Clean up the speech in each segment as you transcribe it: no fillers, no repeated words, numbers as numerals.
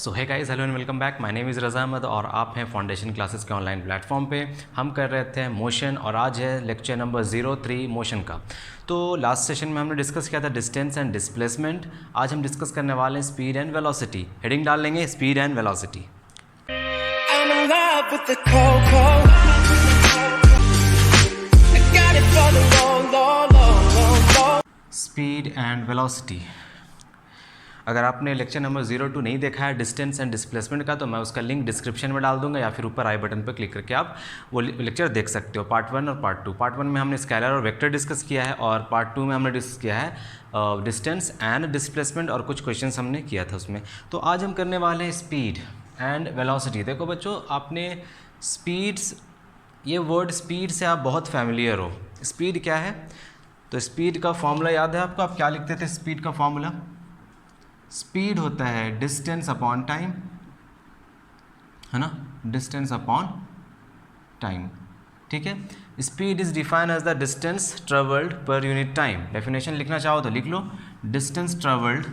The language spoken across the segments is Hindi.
सो है guys, hello and welcome back. My name is Raza Ahmed और आप हैं फाउंडेशन क्लासेस के ऑनलाइन प्लेटफॉर्म पे। हम कर रहे थे मोशन और आज है लेक्चर नंबर 03 मोशन का। तो लास्ट सेशन में हमने डिस्कस किया था डिस्टेंस एंड डिस्प्लेसमेंट। आज हम डिस्कस करने वाले हैं स्पीड एंड वेलोसिटी। हेडिंग डाल लेंगे speed and velocity. Speed and velocity. अगर आपने लेक्चर नंबर 02 नहीं देखा है डिस्टेंस एंड डिस्प्लेसमेंट का, तो मैं उसका लिंक डिस्क्रिप्शन में डाल दूंगा या फिर ऊपर आई बटन पर क्लिक करके आप वो लेक्चर देख सकते हो। पार्ट 1 और पार्ट 2। पार्ट 1 में हमने स्केलर और वेक्टर डिस्कस किया है और पार्ट 2 में हमने डिस्कस किया है डिस्टेंस एंड डिस्प्लेसमेंट और कुछ क्वेश्चंस हमने किया था उसमें। तो आज हम करने वाले हैं स्पीड एंड वेलोसिटी। देखो बच्चों, आपने स्पीड्स, ये वर्ड स्पीड से आप बहुत फैमिलियर हो। स्पीड क्या है? तो स्पीड का फॉर्मूला याद है आपको? आप क्या लिखते थे स्पीड का फॉर्मूला? स्पीड होता है डिस्टेंस अपॉन टाइम, है ना? डिस्टेंस अपॉन टाइम, ठीक है। Speed is defined as the distance travelled per unit time. Definition लिखना चाहो तो लिख लो, distance travelled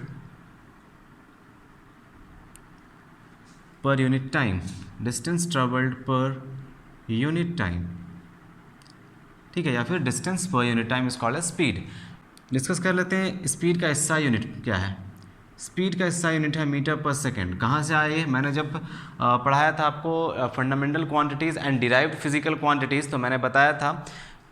per unit time. Distance travelled per unit time, ठीक है, या फिर distance per unit time is called as speed. Discuss कर लेते हैं स्पीड का SI यूनिट क्या है। स्पीड का SI यूनिट है मीटर पर सेकेंड। कहाँ से आए? मैंने जब पढ़ाया था आपको fundamental quantities and derived physical quantities, तो मैंने बताया था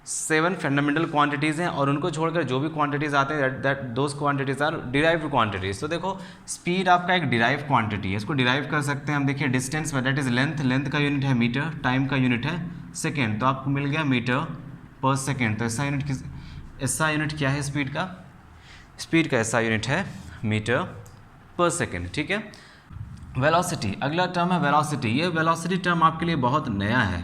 7 फंडामेंटल क्वांटिटीज़ हैं और उनको छोड़कर जो भी क्वांटिटीज़ आते हैं that those quantities are derived quantities. तो देखो, स्पीड आपका एक डिराइव क्वांटिटी है, इसको डिराइव कर सकते हैं हम। देखिए, डिस्टेंस में दैट इज़ लेंथ, लेंथ का यूनिट है मीटर, टाइम का यूनिट है सेकेंड, तो आपको मिल गया मीटर पर सेकेंड। तो SI यूनिट क्या है स्पीड का? स्पीड का SI यूनिट है मीटर पर सेकेंड, ठीक है। वेलोसिटी, अगला टर्म है वेलोसिटी। ये वेलोसिटी टर्म आपके लिए बहुत नया है।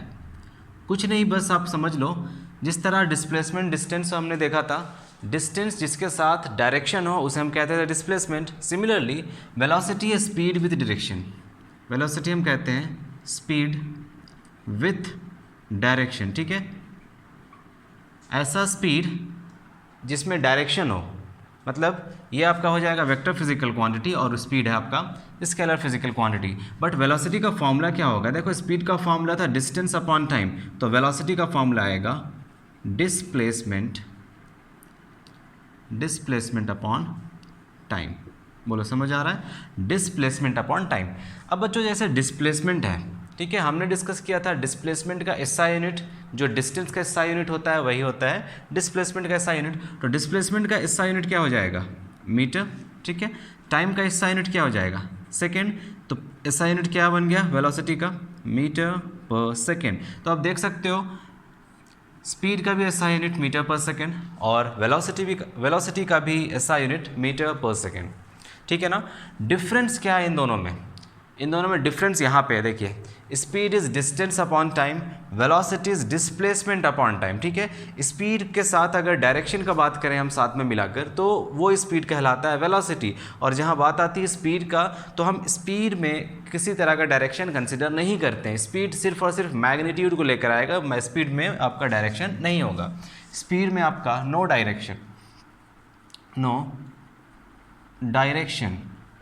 कुछ नहीं, बस आप समझ लो, जिस तरह डिस्प्लेसमेंट डिस्टेंस हमने देखा था, डिस्टेंस जिसके साथ डायरेक्शन हो उसे हम कहते थे डिस्प्लेसमेंट। सिमिलरली वेलोसिटी है स्पीड विद डायरेक्शन। वेलोसिटी हम कहते हैं स्पीड विथ डायरेक्शन, ठीक है। ऐसा स्पीड जिसमें डायरेक्शन हो, मतलब ये आपका हो जाएगा वेक्टर फिजिकल क्वांटिटी और स्पीड है आपका scalar physical quantity. But velocity का फॉर्मूला क्या होगा? देखो, स्पीड का फॉर्मूला था डिस्टेंस अपॉन टाइम, तो वेलोसिटी का फॉर्मूला आएगा डिस्प्लेसमेंट अपॉन टाइम। बोलो, समझ आ रहा है? Displacement upon time. अब बच्चों, जैसे डिस्प्लेसमेंट है, ठीक है, हमने डिस्कस किया था डिस्प्लेसमेंट का SI यूनिट, जो डिस्टेंस का SI यूनिट होता है वही होता है डिस्प्लेसमेंट का SI यूनिट। तो डिस्प्लेसमेंट का SI यूनिट क्या हो जाएगा? मीटर, ठीक है। टाइम का SI यूनिट क्या हो जाएगा? सेकेंड। तो SI यूनिट क्या बन गया वेलोसिटी का? मीटर पर सेकेंड। तो आप देख सकते हो स्पीड का भी SI यूनिट मीटर पर सेकेंड और वेलोसिटी का भी SI यूनिट मीटर पर सेकेंड, ठीक है ना। डिफरेंस क्या है इन दोनों में? इन दोनों में डिफरेंस यहाँ पे है, देखिए, speed is distance upon time, velocity is displacement upon time, ठीक है। स्पीड के साथ अगर डायरेक्शन का बात करें हम साथ में मिलाकर, तो वो स्पीड कहलाता है वेलोसिटी। और जहाँ बात आती है स्पीड का, तो हम स्पीड में किसी तरह का डायरेक्शन कंसिडर नहीं करते हैं। स्पीड सिर्फ और सिर्फ मैग्नीट्यूड को लेकर आएगा, स्पीड में आपका डायरेक्शन नहीं होगा। स्पीड में आपका no direction,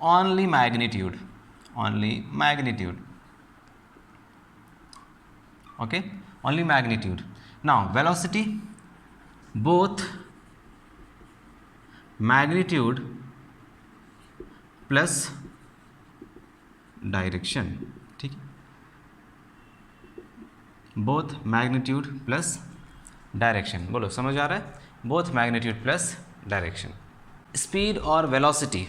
only magnitude, okay, only magnitude. Now velocity, both magnitude plus direction, ठीक है, both magnitude plus direction। बोलो, समझ आ रहा है? both magnitude plus direction। Speed और वेलोसिटी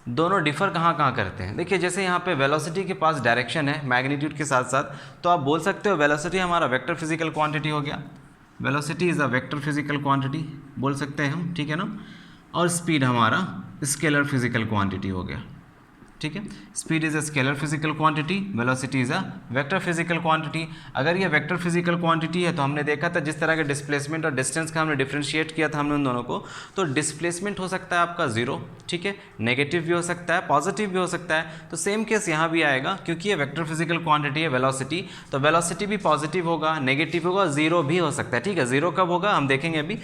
दोनों डिफर कहाँ कहाँ करते हैं? देखिए, जैसे यहाँ पे वेलोसिटी के पास डायरेक्शन है मैग्नीट्यूड के साथ साथ, तो आप बोल सकते हो वेलोसिटी हमारा वेक्टर फिजिकल क्वांटिटी हो गया। Velocity is a vector physical quantity बोल सकते हैं हम, ठीक है ना। और स्पीड हमारा स्केलर फिजिकल क्वांटिटी हो गया, ठीक है। Speed is a scalar physical quantity, velocity is a vector physical quantity. अगर ये वेक्टर फिजिकल क्वांटिटी है, तो हमने देखा था जिस तरह के डिस्प्लेसमेंट और डिस्टेंस का हमने डिफ्रेंशिएट किया था हमने उन दोनों को, तो डिस्प्लेसमेंट हो सकता है आपका 0, ठीक है, नेगेटिव भी हो सकता है, पॉजिटिव भी हो सकता है। तो सेम केस यहाँ भी आएगा, क्योंकि ये वेक्टर फिजिकल क्वांटिटी है वेलोसिटी, तो वेलोसिटी भी पॉजिटिव होगा, नेगेटिव होगा, 0 भी हो सकता है, ठीक है। 0 कब होगा हम देखेंगे अभी।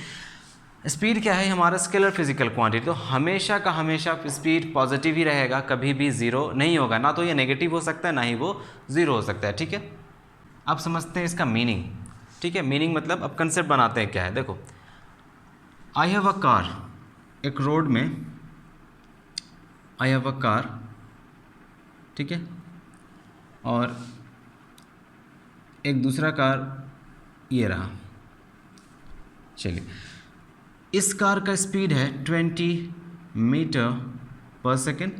स्पीड क्या है, हमारा स्केलर फिजिकल क्वांटिटी, तो हमेशा का हमेशा स्पीड पॉजिटिव ही रहेगा, कभी भी ज़ीरो नहीं होगा, ना तो ये नेगेटिव हो सकता है ना ही वो ज़ीरो हो सकता है। ठीक है, अब समझते हैं इसका मीनिंग। ठीक है, मीनिंग मतलब अब कंसेप्ट बनाते हैं क्या है। देखो, आई हैव अ कार, एक रोड में आई हैव अ कार, ठीक है, और एक दूसरा कार ये रहा। चलिए, इस कार का स्पीड है 20 मीटर पर सेकेंड।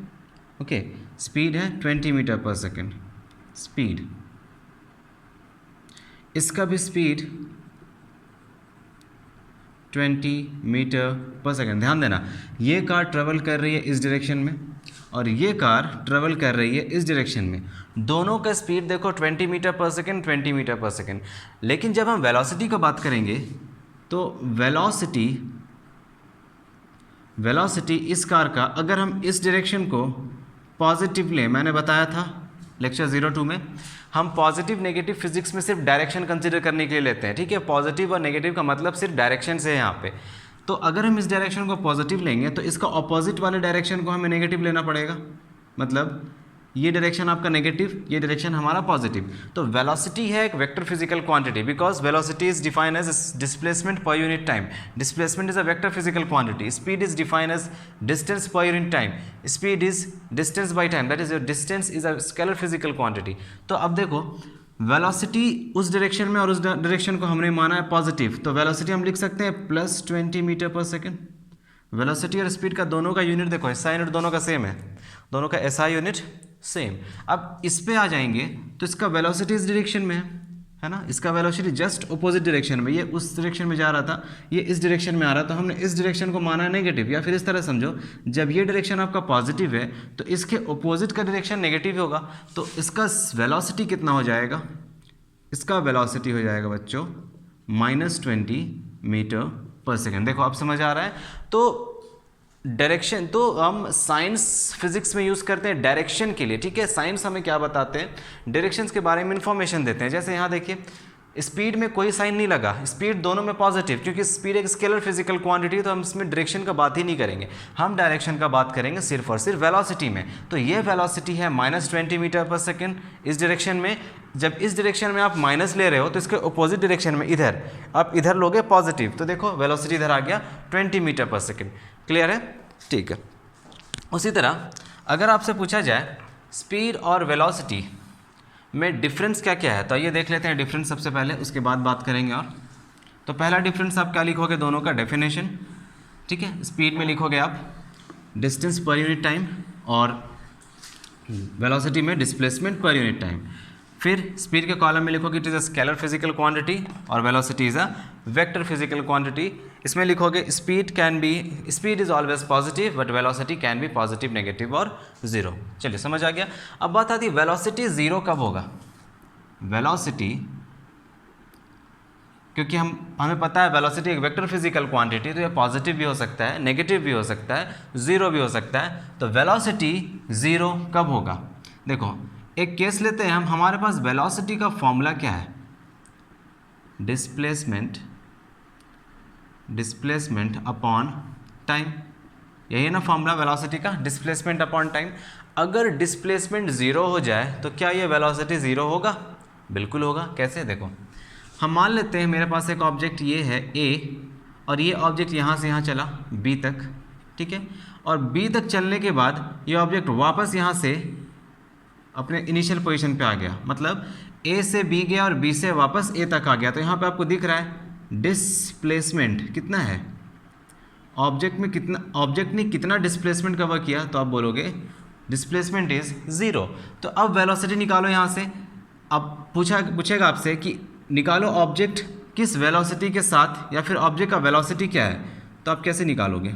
ओके, स्पीड है 20 मीटर पर सेकेंड स्पीड। इसका भी स्पीड 20 मीटर पर सेकेंड। ध्यान देना, ये कार ट्रेवल कर रही है इस डायरेक्शन में और ये कार ट्रेवल कर रही है इस डायरेक्शन में। दोनों का स्पीड देखो 20 मीटर पर सेकेंड, 20 मीटर पर सेकेंड। लेकिन जब हम वेलोसिटी का बात करेंगे तो वेलोसिटी इस कार का, अगर हम इस डायरेक्शन को पॉजिटिव लें, मैंने बताया था लेक्चर 02 में, हम पॉजिटिव नेगेटिव फिजिक्स में सिर्फ डायरेक्शन कंसीडर करने के लिए लेते हैं। ठीक है, पॉजिटिव और नेगेटिव का मतलब सिर्फ डायरेक्शन से है यहाँ पे। तो अगर हम इस डायरेक्शन को पॉजिटिव लेंगे तो इसका ऑपोजिट वाले डायरेक्शन को हमें नेगेटिव लेना पड़ेगा। मतलब ये डायरेक्शन आपका नेगेटिव, ये डायरेक्शन हमारा पॉजिटिव। तो वेलोसिटी है एक vector physical quantity, because velocity is defined as displacement per unit time. Displacement is a vector physical quantity. Speed is defined as distance per unit time. Speed is distance by time, that is your distance is a scalar physical quantity. तो अब देखो, वेलोसिटी उस डायरेक्शन में और उस डायरेक्शन को हमने माना है पॉजिटिव, तो वेलोसिटी हम लिख सकते हैं प्लस 20 मीटर पर सेकेंड। वेलोसिटी और स्पीड का दोनों का यूनिट देखो, एसआई यूनिट दोनों का सेम है, दोनों का एसआई यूनिट सेम। अब इस पे आ जाएंगे तो इसका वेलोसिटी इस डायरेक्शन में है ना, इसका वेलोसिटी जस्ट अपोजिट डायरेक्शन में, ये उस डायरेक्शन में जा रहा था, ये इस डायरेक्शन में आ रहा था, तो हमने इस डायरेक्शन को माना नेगेटिव। या फिर इस तरह समझो, जब ये डायरेक्शन आपका पॉजिटिव है तो इसके अपोजिट का डायरेक्शन नेगेटिव होगा, तो इसका वेलोसिटी कितना हो जाएगा, इसका वेलोसिटी हो जाएगा बच्चों -20 मीटर पर सेकेंड। देखो अब समझ आ रहा है। तो डायरेक्शन तो हम साइंस फिजिक्स में यूज़ करते हैं डायरेक्शन के लिए। ठीक है, साइंस हमें क्या बताते हैं, डायरेक्शंस के बारे में इंफॉर्मेशन देते हैं। जैसे यहाँ देखिए, स्पीड में कोई साइन नहीं लगा, स्पीड दोनों में पॉजिटिव, क्योंकि स्पीड एक स्केलर फिजिकल क्वांटिटी, तो हम इसमें डायरेक्शन का बात ही नहीं करेंगे, हम डायरेक्शन का बात करेंगे सिर्फ और सिर्फ वेलोसिटी में। तो ये वेलोसिटी है -20 मीटर पर सेकेंड इस डायरेक्शन में। जब इस डायरेक्शन में आप माइनस ले रहे हो तो इसके अपोजिट डायरेक्शन में इधर आप इधर लोगे पॉजिटिव, तो देखो वेलोसिटी इधर आ गया 20 मीटर पर सेकेंड। क्लियर है? ठीक है। उसी तरह अगर आपसे पूछा जाए स्पीड और वेलोसिटी में डिफरेंस क्या क्या है, तो ये देख लेते हैं डिफरेंस सबसे पहले, उसके बाद बात करेंगे। और तो पहला डिफरेंस आप क्या लिखोगे, दोनों का डेफिनेशन। ठीक है, स्पीड में लिखोगे आप डिस्टेंस पर यूनिट टाइम और वेलोसिटी में डिस्प्लेसमेंट पर यूनिट टाइम। फिर स्पीड के कॉलम में लिखोगे it is a scalar physical quantity और velocity is a vector physical quantity. इसमें लिखोगे speed is always positive but velocity can be positive, negative और जीरो। चलिए समझ आ गया। अब बात आती है वेलोसिटी जीरो कब होगा। वेलोसिटी, क्योंकि हमें पता है वेलोसिटी एक वेक्टर फिजिकल क्वांटिटी, तो ये पॉजिटिव भी हो सकता है, नेगेटिव भी हो सकता है, जीरो भी हो सकता है। तो वेलोसिटी जीरो कब होगा, देखो एक केस लेते हैं हम। हमारे पास वेलोसिटी का फॉर्मूला क्या है, डिस्प्लेसमेंट अपॉन टाइम। यही है ना फॉर्मूला वेलोसिटी का, डिस्प्लेसमेंट अपॉन टाइम। अगर डिस्प्लेसमेंट ज़ीरो हो जाए तो क्या ये वेलोसिटी ज़ीरो होगा? बिल्कुल होगा। कैसे, देखो हम मान लेते हैं मेरे पास एक ऑब्जेक्ट ये है A और ये ऑब्जेक्ट यहाँ से यहाँ चला B तक, ठीक है, और B तक चलने के बाद ये ऑब्जेक्ट वापस यहाँ से अपने इनिशियल पोजीशन पे आ गया, मतलब A से B गया और B से वापस A तक आ गया। तो यहाँ पे आपको दिख रहा है डिस्प्लेसमेंट कितना है, ऑब्जेक्ट ने कितना डिस्प्लेसमेंट कवर किया, तो आप बोलोगे डिस्प्लेसमेंट इज ज़ीरो। तो अब वेलोसिटी निकालो यहाँ से। अब पूछेगा आपसे कि निकालो ऑब्जेक्ट किस वेलोसिटी के साथ, या फिर ऑब्जेक्ट का वेलोसिटी क्या है, तो आप कैसे निकालोगे।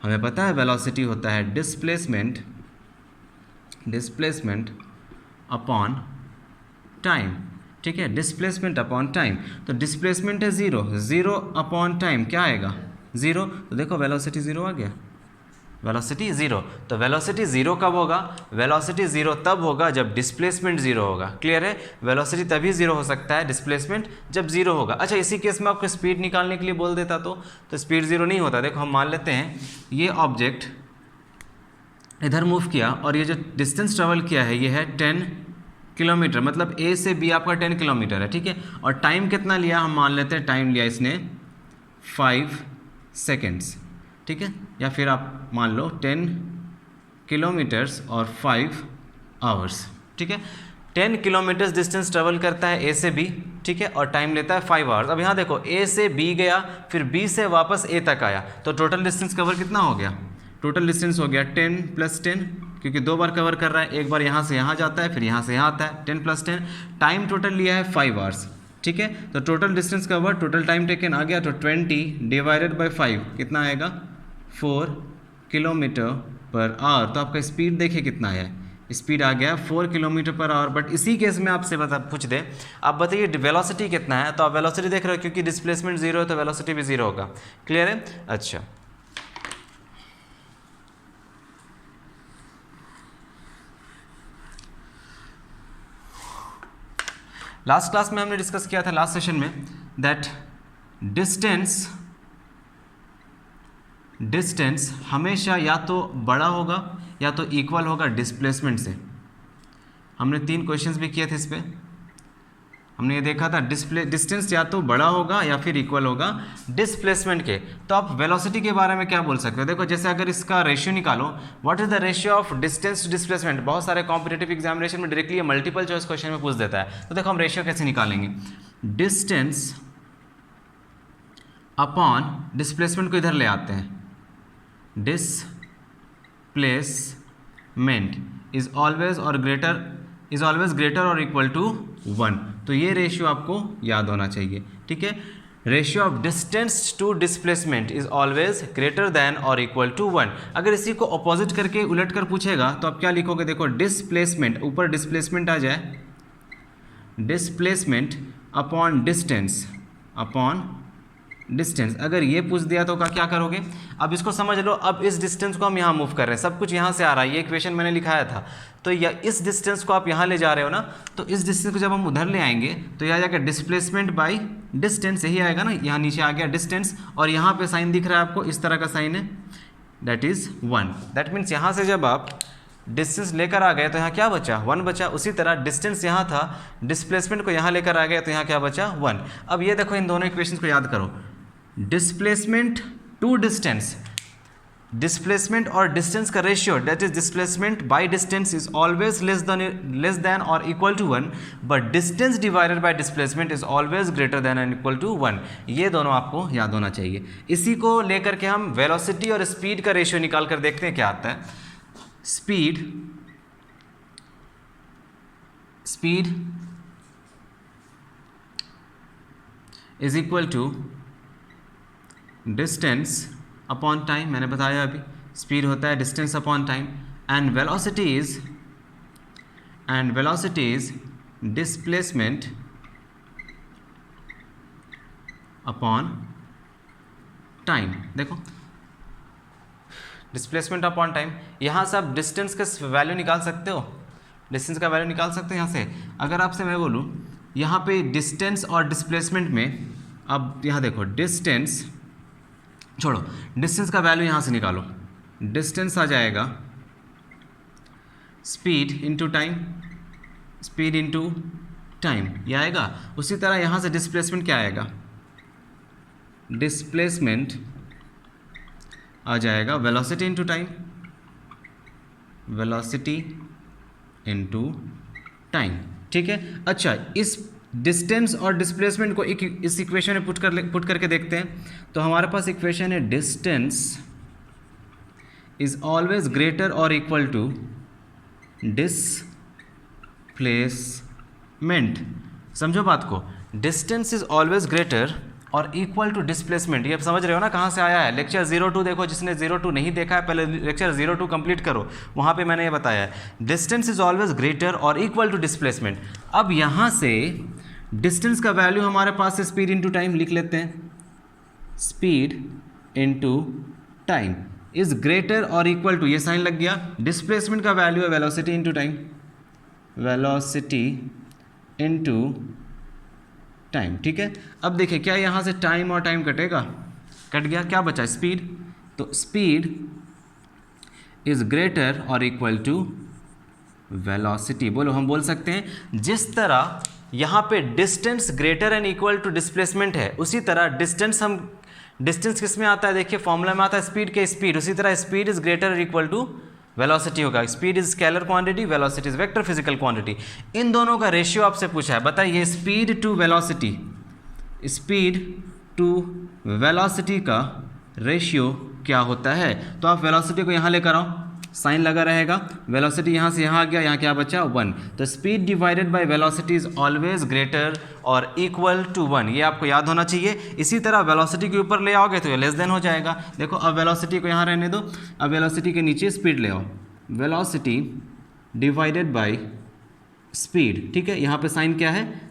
हमें पता है वेलोसिटी होता है डिस्प्लेसमेंट अपॉन टाइम, ठीक है, डिस्प्लेसमेंट अपॉन टाइम। तो डिस्प्लेसमेंट है ज़ीरो, ज़ीरो अपॉन टाइम क्या आएगा, ज़ीरो। तो देखो वेलोसिटी ज़ीरो आ गया। Velocity zero. तो वेलोसिटी ज़ीरो कब होगा? वेलोसिटी ज़ीरो तब होगा जब डिस्प्लेसमेंट ज़ीरो होगा। क्लियर है? वेलोसिटी तभी ज़ीरो हो सकता है डिस्प्लेसमेंट जब ज़ीरो होगा। अच्छा, इसी केस में आपको स्पीड निकालने के लिए बोल देता तो स्पीड ज़ीरो नहीं होता। देखो हम मान लेते हैं ये ऑब्जेक्ट इधर मूव किया और ये जो डिस्टेंस ट्रेवल किया है ये है 10 किलोमीटर, मतलब ए से बी आपका 10 किलोमीटर है, ठीक है। और टाइम कितना लिया? हम मान लेते हैं टाइम लिया इसने 5 सेकेंड्स, ठीक है। या फिर आप मान लो 10 किलोमीटर्स और 5 आवर्स, ठीक है। 10 किलोमीटर्स डिस्टेंस ट्रेवल करता है ए से बी, ठीक है, और टाइम लेता है 5 आवर्स। अब यहाँ देखो ए से बी गया, फिर बी से वापस ए तक आया, तो टोटल डिस्टेंस कवर कितना हो गया? टोटल डिस्टेंस हो गया 10 + 10, क्योंकि 2 बार कवर कर रहा है, एक बार यहाँ से यहाँ जाता है, फिर यहाँ से यहाँ आता है, 10 + 10। टाइम टोटल लिया है 5 आवर्स, ठीक है। तो total distance cover, total time taken आ गया, तो 20 डिवाइडेड बाई 5 कितना आएगा? 4 किलोमीटर पर आवर। तो आपका स्पीड देखिए कितना है, स्पीड आ गया 4 किलोमीटर पर आवर। बट इसी केस में आपसे पूछ दे, आप बताइए वेलोसिटी कितना है, तो आप वेलोसिटी देख रहे हो, क्योंकि डिस्प्लेसमेंट जीरो है तो वेलोसिटी भी जीरो होगा। क्लियर है? अच्छा, लास्ट क्लास में हमने डिस्कस किया था, लास्ट सेशन में, दैट डिस्टेंस हमेशा या तो बड़ा होगा या तो इक्वल होगा डिस्प्लेसमेंट से। हमने 3 क्वेश्चंस भी किए थे इस पे। हमने ये देखा था डिस्टेंस या तो बड़ा होगा या फिर इक्वल होगा डिस्प्लेसमेंट के। तो आप वेलोसिटी के बारे में क्या बोल सकते हो? देखो, जैसे अगर इसका रेशियो निकालो, what is the ratio of distance to displacement. बहुत सारे कॉम्पिटिटिव एग्जामिनेशन में डायरेक्टली मल्टीपल चॉइस क्वेश्चन में पूछ देता है। तो देखो हम रेशियो कैसे निकालेंगे। डिस्टेंस अपॉन डिस्प्लेसमेंट को इधर ले आते हैं। डिस्प्लेसमेंट इज ऑलवेज ग्रेटर और इक्वल टू 1। तो ये रेशियो आपको याद होना चाहिए, ठीक है। Ratio of distance to displacement is always greater than और इक्वल टू 1। अगर इसी को अपोजिट करके उलट कर पूछेगा तो आप क्या लिखोगे? देखो, डिस्प्लेसमेंट, ऊपर डिस्प्लेसमेंट आ जाए, डिस्प्लेसमेंट अपॉन डिस्टेंस, अगर ये पूछ दिया तो क्या करोगे? अब इसको समझ लो, अब इस डिस्टेंस को हम यहाँ मूव कर रहे हैं, सब कुछ यहाँ से आ रहा है, ये इक्वेशन मैंने लिखाया था। तो या इस डिस्टेंस को आप यहाँ ले जा रहे हो ना, तो इस डिस्टेंस को जब हम उधर ले आएंगे तो यह आ जाएगा डिस्प्लेसमेंट बाई डिस्टेंस, यही आएगा ना। यहाँ नीचे आ गया डिस्टेंस और यहाँ पे साइन दिख रहा है आपको, इस तरह का साइन है, दैट इज 1। दैट मीन्स यहाँ से जब आप डिस्टेंस लेकर आ गए तो यहाँ क्या बचा? 1 बचा। उसी तरह डिस्टेंस यहाँ था, डिस्प्लेसमेंट को यहाँ लेकर आ गए तो यहाँ क्या बचा? 1। अब ये देखो, इन दोनों इक्वेशंस को याद करो। डिस्प्लेसमेंट टू डिस्टेंस, डिस्प्लेसमेंट और डिस्टेंस का ratio, that is displacement by distance is always less than और equal to 1, but distance divided by displacement is always greater than and equal to 1। ये दोनों आपको याद होना चाहिए। इसी को लेकर के हम वेलोसिटी और स्पीड का रेशियो निकाल कर देखते हैं क्या आता है। Speed is equal to distance upon time, मैंने बताया अभी, स्पीड होता है distance upon time, and velocity is displacement upon time. देखो, डिस्प्लेसमेंट अपॉन टाइम, यहाँ से आप डिस्टेंस का वैल्यू निकाल सकते हो, डिस्टेंस का वैल्यू निकाल सकते हो यहाँ से। अगर आपसे मैं बोलूँ यहाँ पे डिस्टेंस और डिस्प्लेसमेंट में, अब यहाँ देखो, डिस्टेंस छोड़ो, डिस्टेंस का वैल्यू यहाँ से निकालो, डिस्टेंस आ जाएगा स्पीड इंटू टाइम, ये आएगा। उसी तरह यहाँ से डिस्प्लेसमेंट क्या आएगा? डिस्प्लेसमेंट आ जाएगा वेलोसिटी इंटू टाइम, ठीक है। अच्छा, इस डिस्टेंस और डिस्प्लेसमेंट को इस इक्वेशन में पुट करके देखते हैं। तो हमारे पास इक्वेशन है, डिस्टेंस इज ऑलवेज ग्रेटर और इक्वल टू डिस्प्लेसमेंट। समझो बात को, डिस्टेंस इज ऑलवेज ग्रेटर और इक्वल टू डिस्प्लेसमेंट। ये आप समझ रहे हो ना कहाँ से आया है? लेक्चर 02 देखो, जिसने 02 नहीं देखा है पहले लेक्चर 02 कंप्लीट करो, वहाँ पे मैंने ये बताया है, डिस्टेंस इज ऑलवेज ग्रेटर और इक्वल टू डिस्प्लेसमेंट। अब यहाँ से डिस्टेंस का वैल्यू हमारे पास है स्पीड इंटू टाइम, लिख लेते हैं, speed into time, is greater और इक्वल टू, ये साइन लग गया, डिस्प्लेसमेंट का वैल्यू है velocity into time, velocity into time, ठीक है। अब देखिए क्या यहाँ से टाइम और टाइम कटेगा, कट गया, क्या बचा स्पीड, तो स्पीड इज ग्रेटर और इक्वल टू वेलोसिटी। बोलो, हम बोल सकते हैं जिस तरह यहाँ पे distance greater and equal to displacement है, उसी तरह डिस्टेंस किस में आता है, देखिए फॉर्मूला में आता है स्पीड के स्पीड, उसी तरह स्पीड इज ग्रेटर और इक्वल टू वेलोसिटी होगा। Speed is scalar quantity, velocity is vector physical quantity. इन दोनों का रेशियो आपसे पूछा है, बताइए speed to velocity, speed to velocity का रेशियो क्या होता है। तो आप वेलोसिटी को यहाँ लेकर आओ, साइन लगा रहेगा, वेलोसिटी यहाँ से यहाँ आ गया, यहाँ क्या बचा 1, तो speed divided by velocity is always greater और इक्वल टू 1, ये आपको याद होना चाहिए। इसी तरह वेलोसिटी के ऊपर ले आओगे तो ये लेस देन हो जाएगा। देखो अब वेलोसिटी को यहाँ रहने दो, अब वेलोसिटी के नीचे स्पीड ले आओ, वेलोसिटी डिवाइडेड बाय स्पीड, ठीक है। यहाँ पे साइन क्या है,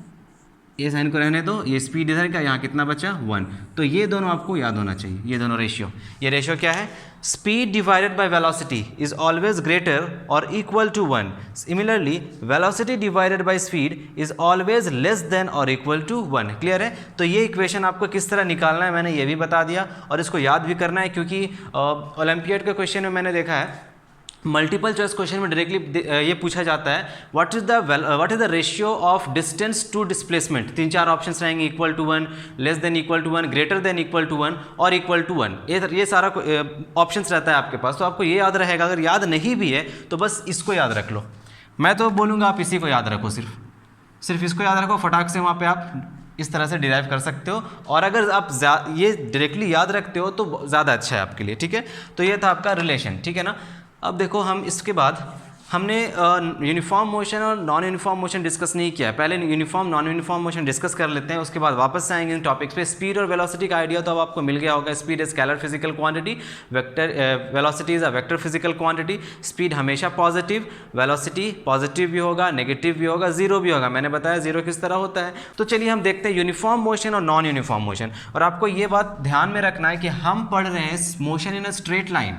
ये साइन को रहने दो, ये स्पीड इधर का, यहाँ कितना बचा 1, तो ये दोनों आपको याद होना चाहिए, ये दोनों रेशियो। ये रेशियो क्या है, speed divided by velocity is always greater और equal to 1, similarly velocity divided by speed is always less than और इक्वल टू 1। क्लियर है। तो ये इक्वेशन आपको किस तरह निकालना है मैंने ये भी बता दिया, और इसको याद भी करना है, क्योंकि ओलंपियाड के क्वेश्चन में मैंने देखा है मल्टीपल चॉइस क्वेश्चन में डायरेक्टली ये पूछा जाता है what is the ratio of distance to displacement. 3-4 options रहेंगे, equal to 1, less than equal to 1, greater than equal to 1 और इक्वल टू 1, ये सारा ऑप्शंस रहता है आपके पास। तो आपको ये याद रहेगा, अगर याद नहीं भी है तो बस इसको याद रख लो। मैं तो बोलूँगा आप इसी को याद रखो, सिर्फ इसको याद रखो, फटाक से वहाँ पर आप इस तरह से डिराइव कर सकते हो, और अगर आप ये डायरेक्टली याद रखते हो तो ज़्यादा अच्छा है आपके लिए, ठीक है। तो ये था आपका रिलेशन, ठीक है ना। अब देखो हम इसके बाद हमने यूनिफॉर्म मोशन और नॉन यूनिफॉर्म मोशन डिस्कस नहीं किया है, पहले uniform non uniform motion discuss कर लेते हैं, उसके बाद वापस से आएंगे इन टॉपिक्स पे। स्पीड और वेलोसिटी का आइडिया तो अब आपको मिल गया होगा, speed is scalar physical quantity, velocity is a vector physical quantity. Speed हमेशा पॉजिटिव, वेलोसिटी पॉजिटिव भी होगा, नेगेटिव भी होगा, जीरो भी होगा, मैंने बताया जीरो किस तरह होता है। तो चलिए हम देखते हैं यूनिफॉर्म मोशन और नॉन यूनिफॉर्म मोशन। और आपको ये बात ध्यान में रखना है कि हम पढ़ रहे हैं motion in a straight line,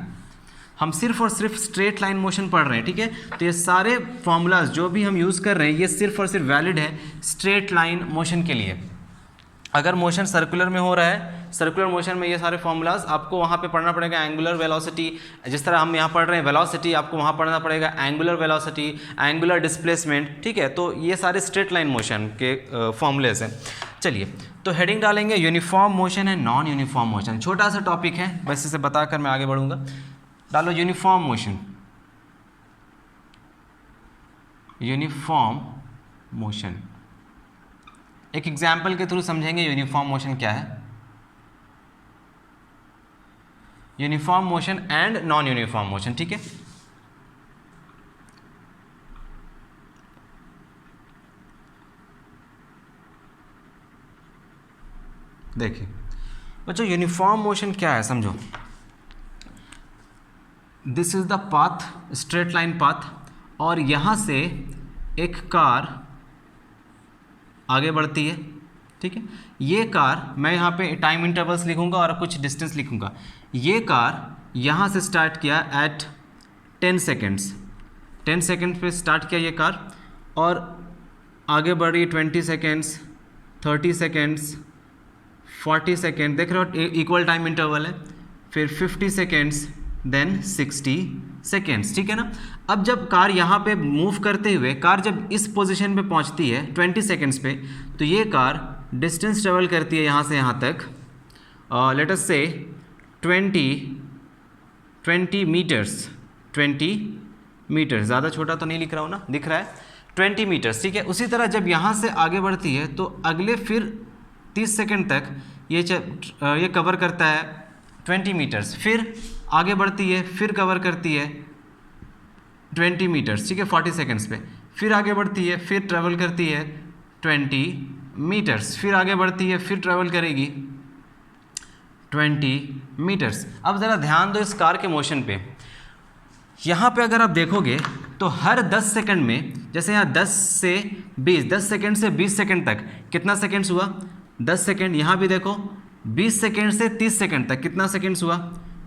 हम सिर्फ और सिर्फ स्ट्रेट लाइन मोशन पढ़ रहे हैं, ठीक है। तो ये सारे फॉर्मूलाज जो भी हम यूज़ कर रहे हैं ये सिर्फ और सिर्फ वैलिड है स्ट्रेट लाइन मोशन के लिए। अगर मोशन सर्कुलर में हो रहा है, सर्कुलर मोशन में ये सारे फॉर्मूलाज आपको वहाँ पे पढ़ना पड़ेगा। एंगुलर वेलोसिटी, जिस तरह हम यहाँ पढ़ रहे हैं वेलोसिटी, आपको वहाँ पढ़ना पड़ेगा एंगुलर वेलोसिटी, एंगुलर डिस्प्लेसमेंट, ठीक है। तो ये सारे स्ट्रेट लाइन मोशन के फॉर्मूलेज हैं। चलिए तो हेडिंग डालेंगे यूनिफॉर्म मोशन है, नॉन यूनिफॉर्म मोशन। छोटा सा टॉपिक है, बस इसे बताकर मैं आगे बढ़ूँगा। डालो यूनिफॉर्म मोशन, यूनिफॉर्म मोशन। एक एग्जाम्पल के थ्रू समझेंगे यूनिफॉर्म मोशन क्या है, uniform motion and non uniform motion, ठीक है। देखिए बच्चों यूनिफॉर्म मोशन क्या है समझो। This is the path, straight line path, और यहाँ से एक कार आगे बढ़ती है, ठीक है। ये कार, मैं यहाँ पे टाइम इंटरवल्स लिखूँगा और कुछ डिस्टेंस लिखूँगा। ये कार यहाँ से स्टार्ट किया एट 10 सेकेंड्स, 10 सेकेंड पे स्टार्ट किया ये कार, और आगे बढ़ रही है 20 सेकेंड्स, 30 सेकेंड्स, 40 सेकेंड, देख रहे हो इक्वल टाइम इंटरवल है, फिर 50 सेकेंड्स, देन 60 सेकेंड्स, ठीक है ना। अब जब कार यहाँ पे मूव करते हुए कार जब इस पोजीशन पे पहुँचती है 20 सेकेंड्स पे, तो ये कार डिस्टेंस ट्रेवल करती है यहाँ से यहाँ तक, लेट अस से 20 मीटर्स, 20 मीटर्स, ज़्यादा छोटा तो नहीं लिख रहा हूँ ना, दिख रहा है 20 मीटर्स, ठीक है। उसी तरह जब यहाँ से आगे बढ़ती है तो अगले फिर 30 सेकेंड तक ये कवर करता है 20 मीटर्स, फिर आगे बढ़ती है, फिर कवर करती है 20 मीटर्स, ठीक है, 40 सेकेंड्स पे, फिर आगे बढ़ती है, फिर ट्रेवल करती है 20 मीटर्स, फिर आगे बढ़ती है, फिर ट्रेवल करेगी 20 मीटर्स। अब ज़रा ध्यान दो इस कार के मोशन पे। यहाँ पे अगर आप देखोगे तो हर 10 सेकंड में, जैसे यहाँ 10 से 20, 10 सेकंड से 20 सेकंड तक कितना सेकंड्स हुआ, 10 सेकंड। यहाँ भी देखो 20 सेकंड से 30 सेकंड तक कितना सेकंड्स हुआ,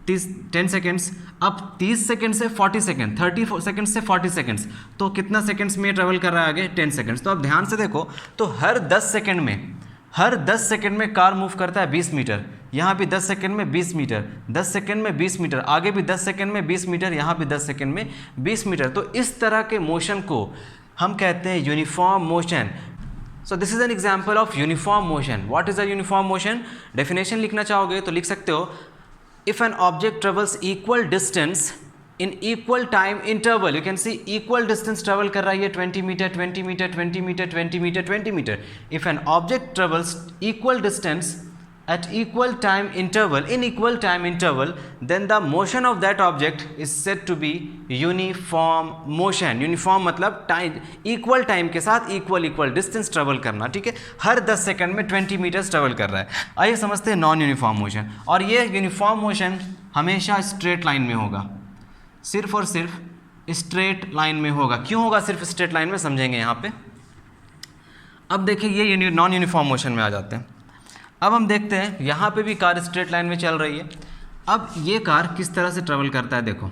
10 सेकेंड्स, अब 30 सेकेंड से 40 सेकेंड, 30 सेकेंड से 40 सेकेंड्स, तो कितना सेकेंड्स में ट्रेवल कर रहा है आगे? 10 सेकेंड्स। तो अब ध्यान से देखो, तो हर 10 सेकेंड में कार मूव करता है 20 मीटर, यहाँ भी 10 सेकेंड में 20 मीटर, 10 सेकेंड में 20 मीटर, आगे भी 10 सेकेंड में 20 मीटर, यहाँ भी 10 सेकेंड में 20 मीटर। तो इस तरह के मोशन को हम कहते हैं uniform motion. So this is an example of uniform motion. What is a uniform motion? Definition लिखना चाहोगे तो लिख सकते हो, if an object travels equal distance in equal time interval, you can see equal distance travel कर रहा है ये 20 meter 20 meter 20 meter 20 meter 20 meter. If an object travels equal distance at equal time interval, in equal time interval, then the motion of that object is said to be uniform motion। uniform मतलब टाइम, इक्वल टाइम के साथ इक्वल डिस्टेंस ट्रेवल करना, ठीक है। हर 10 सेकंड में 20 मीटर्स ट्रेवल कर रहा है। आइए समझते हैं नॉन यूनिफॉर्म मोशन। और ये यूनिफॉर्म मोशन हमेशा स्ट्रेट लाइन में होगा, सिर्फ और सिर्फ स्ट्रेट लाइन में होगा। क्यों होगा सिर्फ स्ट्रेट लाइन में, समझेंगे यहाँ पे। अब देखिए ये नॉन यूनिफॉर्म मोशन में आ जाते हैं। अब हम देखते हैं यहाँ पे भी कार स्ट्रेट लाइन में चल रही है। अब ये कार किस तरह से ट्रेवल करता है, देखो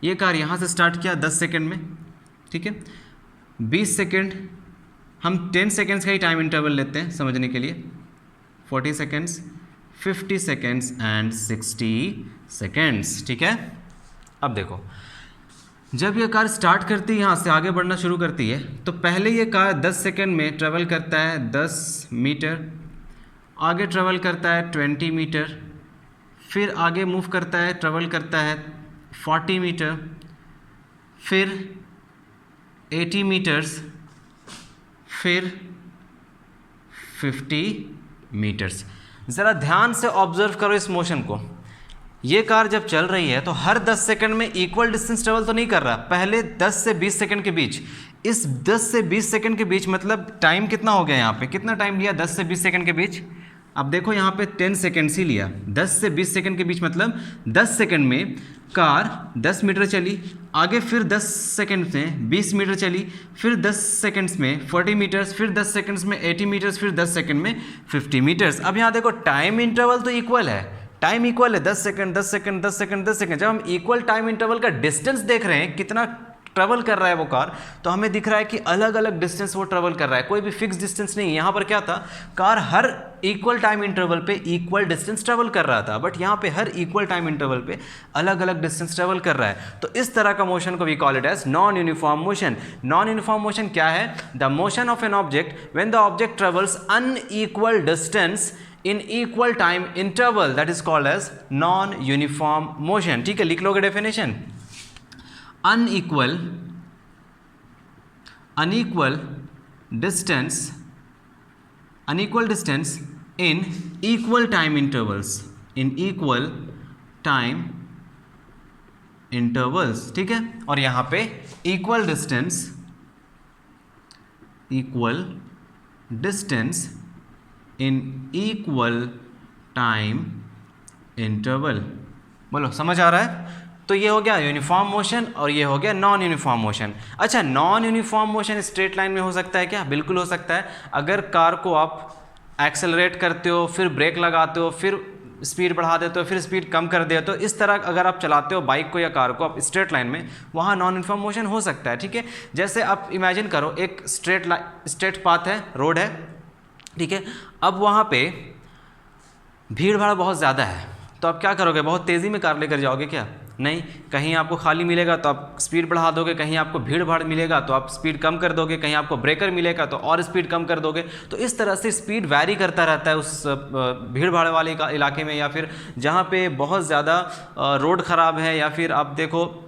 ये कार यहाँ से स्टार्ट किया 10 सेकंड में, ठीक है। 20 सेकंड, हम 10 सेकंड्स का ही टाइम इंटरवल लेते हैं समझने के लिए, 40 सेकंड्स, 50 सेकंड्स एंड 60 सेकंड्स, ठीक है। अब देखो जब ये कार स्टार्ट करती है, यहाँ से आगे बढ़ना शुरू करती है, तो पहले ये कार 10 सेकंड में ट्रेवल करता है 10 मीटर, आगे ट्रेवल करता है 20 मीटर, फिर आगे मूव करता है, ट्रेवल करता है 40 मीटर, फिर 80 मीटर्स, फिर 50 मीटर्स। ज़रा ध्यान से ऑब्जर्व करो इस मोशन को। ये कार जब चल रही है तो हर 10 सेकंड में इक्वल डिस्टेंस ट्रेवल तो नहीं कर रहा, पहले 10 से 20 सेकंड के बीच, इस 10 से 20 सेकंड के बीच मतलब टाइम कितना हो गया, यहाँ पे कितना टाइम लिया 10 से 20 सेकंड के बीच। अब देखो यहाँ पे 10 सेकंड्स ही लिया, 10 से 20 सेकंड के बीच मतलब 10 सेकंड में कार 10 मीटर चली, आगे फिर 10 सेकंड में 20 मीटर चली, फिर 10 सेकंड्स में 40 मीटर्स, फिर 10 सेकंड्स में 80 मीटर्स, फिर 10 सेकंड में 50 मीटर्स। अब यहाँ देखो टाइम इंटरवल तो इक्वल है, टाइम इक्वल है, 10 सेकंड 10 सेकंड 10 सेकंड 10 सेकंड। जब हम इक्वल टाइम इंटरवल का डिस्टेंस देख रहे हैं, कितना ट्रेवल कर रहा है वो कार, तो हमें दिख रहा है कि अलग अलग डिस्टेंस वो ट्रेवल कर रहा है, कोई भी फिक्स डिस्टेंस नहीं। यहाँ पर क्या था, कार हर इक्वल टाइम इंटरवल पे इक्वल डिस्टेंस ट्रेवल कर रहा था, बट यहाँ पे हर इक्वल टाइम इंटरवल पे अलग अलग डिस्टेंस ट्रेवल कर रहा है। तो इस तरह का मोशन को we call it as non uniform motion. Non uniform motion क्या है? The motion of an object when the object travels unequal distance in equal time interval, that is called as non-uniform motion। ठीक है, लिख लोगे definition. unequal distance in equal time intervals, in equal time intervals, ठीक है। और यहाँ पे equal distance in equal time interval। बोलो समझ आ रहा है? तो ये हो गया यूनिफॉर्म मोशन और ये हो गया नॉन यूनिफॉर्म मोशन। अच्छा, non uniform motion straight line में हो सकता है क्या? बिल्कुल हो सकता है। अगर कार को आप एक्सेलरेट करते हो, फिर ब्रेक लगाते हो, फिर स्पीड बढ़ा देते हो, फिर स्पीड कम कर देते हो, इस तरह अगर आप चलाते हो बाइक को या कार को आप स्ट्रेट लाइन में, वहाँ नॉन यूनिफॉर्म मोशन हो सकता है। ठीक है, जैसे आप इमेजिन करो एक स्ट्रेट पाथ है, रोड है, ठीक है। अब वहाँ पे भीड़ भाड़ बहुत ज़्यादा है, तो आप क्या करोगे? बहुत तेज़ी में कार लेकर जाओगे क्या? नहीं, कहीं आपको खाली मिलेगा तो आप स्पीड बढ़ा दोगे, कहीं आपको भीड़ भाड़ मिलेगा तो आप स्पीड कम कर दोगे, कहीं आपको ब्रेकर मिलेगा तो और स्पीड कम कर दोगे। तो इस तरह से स्पीड वैरी करता रहता है उस भीड़ भाड़ वाले इलाके में, या फिर जहाँ पे बहुत ज़्यादा रोड ख़राब है, या फिर आप देखो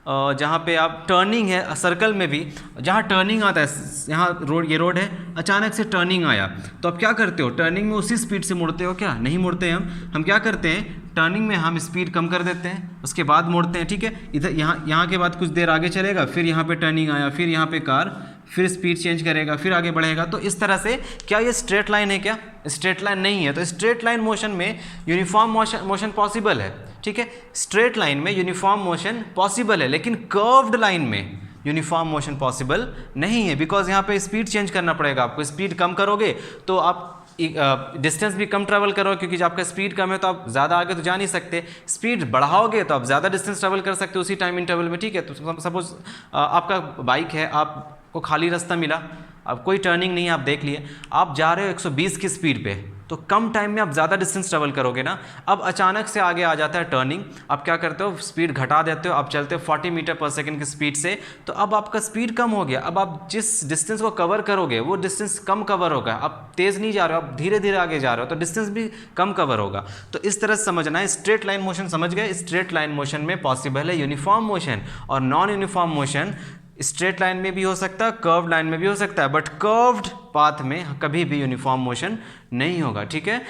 जहाँ पे आप टर्निंग है सर्कल में भी, जहाँ टर्निंग आता है, यहाँ ये रोड है, अचानक से टर्निंग आया तो आप क्या करते हो? टर्निंग में उसी स्पीड से मुड़ते हो क्या? नहीं मुड़ते हम क्या करते हैं? टर्निंग में हम स्पीड कम कर देते हैं, उसके बाद मोड़ते हैं। ठीक है, इधर यहाँ के बाद कुछ देर आगे चलेगा, फिर यहाँ पे टर्निंग आया, फिर यहाँ पे कार फिर स्पीड चेंज करेगा, फिर आगे बढ़ेगा। तो इस तरह से क्या ये स्ट्रेट लाइन है क्या? स्ट्रेट लाइन नहीं है। तो स्ट्रेट लाइन मोशन में यूनिफॉर्म मोशन पॉसिबल है। ठीक है, स्ट्रेट लाइन में यूनिफॉर्म मोशन पॉसिबल है, लेकिन कर्व्ड लाइन में यूनिफॉर्म मोशन पॉसिबल नहीं है, बिकॉज यहाँ पे स्पीड चेंज करना पड़ेगा आपको। स्पीड कम करोगे तो आप डिस्टेंस भी कम ट्रैवल करो, क्योंकि जब आपका स्पीड कम है तो आप ज़्यादा आगे तो जा नहीं सकते। स्पीड बढ़ाओगे तो आप ज़्यादा डिस्टेंस ट्रैवल कर सकते हो उसी टाइम इंटरवल में, ठीक है। तो सपोज आपका बाइक है, आपको खाली रास्ता मिला, अब कोई टर्निंग नहीं है, आप देख लिए, आप जा रहे हो 120 की स्पीड पे, तो कम टाइम में आप ज़्यादा डिस्टेंस ट्रैवल करोगे ना। अब अचानक से आगे आ जाता है टर्निंग, आप क्या करते हो, स्पीड घटा देते हो, आप चलते हो 40 मीटर पर सेकंड की स्पीड से, तो अब आपका स्पीड कम हो गया। अब आप जिस डिस्टेंस को कवर करोगे वो डिस्टेंस कम कवर होगा, आप तेज़ नहीं जा रहे हो, आप धीरे धीरे आगे जा रहे हो, तो डिस्टेंस भी कम कवर होगा। तो इस तरह से समझना है। स्ट्रेट लाइन मोशन समझ गए, स्ट्रेट लाइन मोशन में पॉसिबल है यूनिफॉर्म मोशन और non uniform motion. Straight line में भी हो सकता है, कर्व्ड लाइन में भी हो सकता है, बट कर्व्ड पाथ में कभी भी यूनिफॉर्म मोशन नहीं होगा, ठीक है।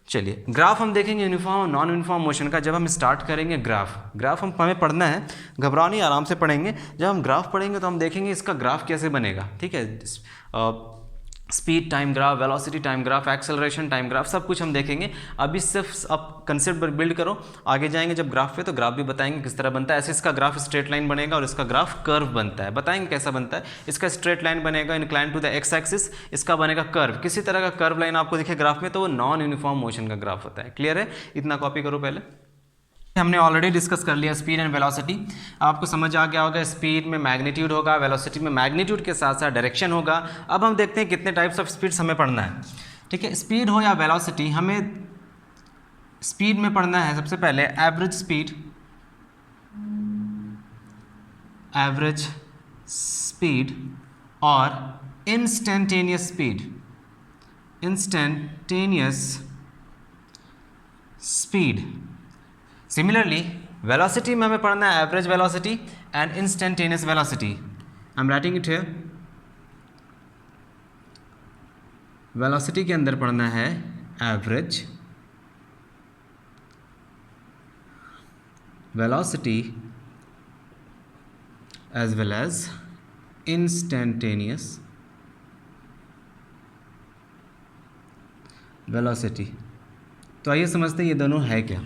चलिए ग्राफ हम देखेंगे यूनिफॉर्म और नॉन यूनिफॉर्म मोशन का। जब हम स्टार्ट करेंगे ग्राफ हमें पढ़ना है, घबराओ नहीं, आराम से पढ़ेंगे। जब हम ग्राफ पढ़ेंगे तो हम देखेंगे इसका ग्राफ कैसे बनेगा, ठीक है। Speed time graph, velocity time graph, acceleration time graph, सब कुछ हम देखेंगे। अभी सिर्फ आप कंसेप्ट बिल्ड करो, आगे जाएंगे जब ग्राफ पे तो ग्राफ भी बताएंगे किस तरह बनता है। ऐसे इसका ग्राफ स्ट्रेट लाइन बनेगा और इसका ग्राफ कर्व बनता है, बताएंगे कैसा बनता है। इसका स्ट्रेट लाइन बनेगा incline to the x axis, इसका बनेगा कर्व। किसी तरह का कर्व लाइन आपको दिखे ग्राफ में तो वो नॉन यूनिफॉर्म मोशन का ग्राफ होता है। क्लियर है, इतना कॉपी करो पहले। हमने ऑलरेडी डिस्कस कर लिया स्पीड एंड वेलोसिटी, आपको समझ आ गया होगा। स्पीड में मैग्नीट्यूड होगा, वेलोसिटी में मैग्नीट्यूड के साथ साथ डायरेक्शन होगा। अब हम देखते हैं कितने टाइप्स ऑफ स्पीड्स हमें पढ़ना है, ठीक है। स्पीड हो या वेलोसिटी, हमें स्पीड में पढ़ना है सबसे पहले एवरेज स्पीड और इंस्टेंटेनियस स्पीड। सिमिलरली वेलोसिटी में हमें पढ़ना है average velocity and instantaneous velocity. I am writing it here. Velocity के अंदर पढ़ना है average velocity as well as instantaneous velocity. तो आइए समझते हैं ये दोनों है क्या।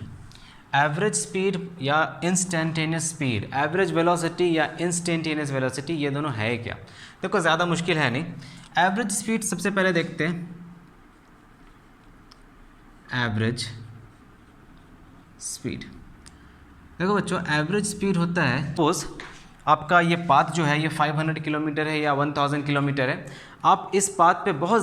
एवरेज स्पीड या इंस्टेंटेनियस स्पीड, एवरेज वेलोसिटी या इंस्टेंटेनियस वेलोसिटी, ये दोनों है क्या। देखो ज़्यादा मुश्किल है नहीं। एवरेज स्पीड सबसे पहले देखते हैं। एवरेज स्पीड, देखो बच्चों, एवरेज स्पीड होता है, सपोज आपका ये पाथ जो है ये 500 किलोमीटर है या 1000 किलोमीटर है। आप इस पाथ पे बहुत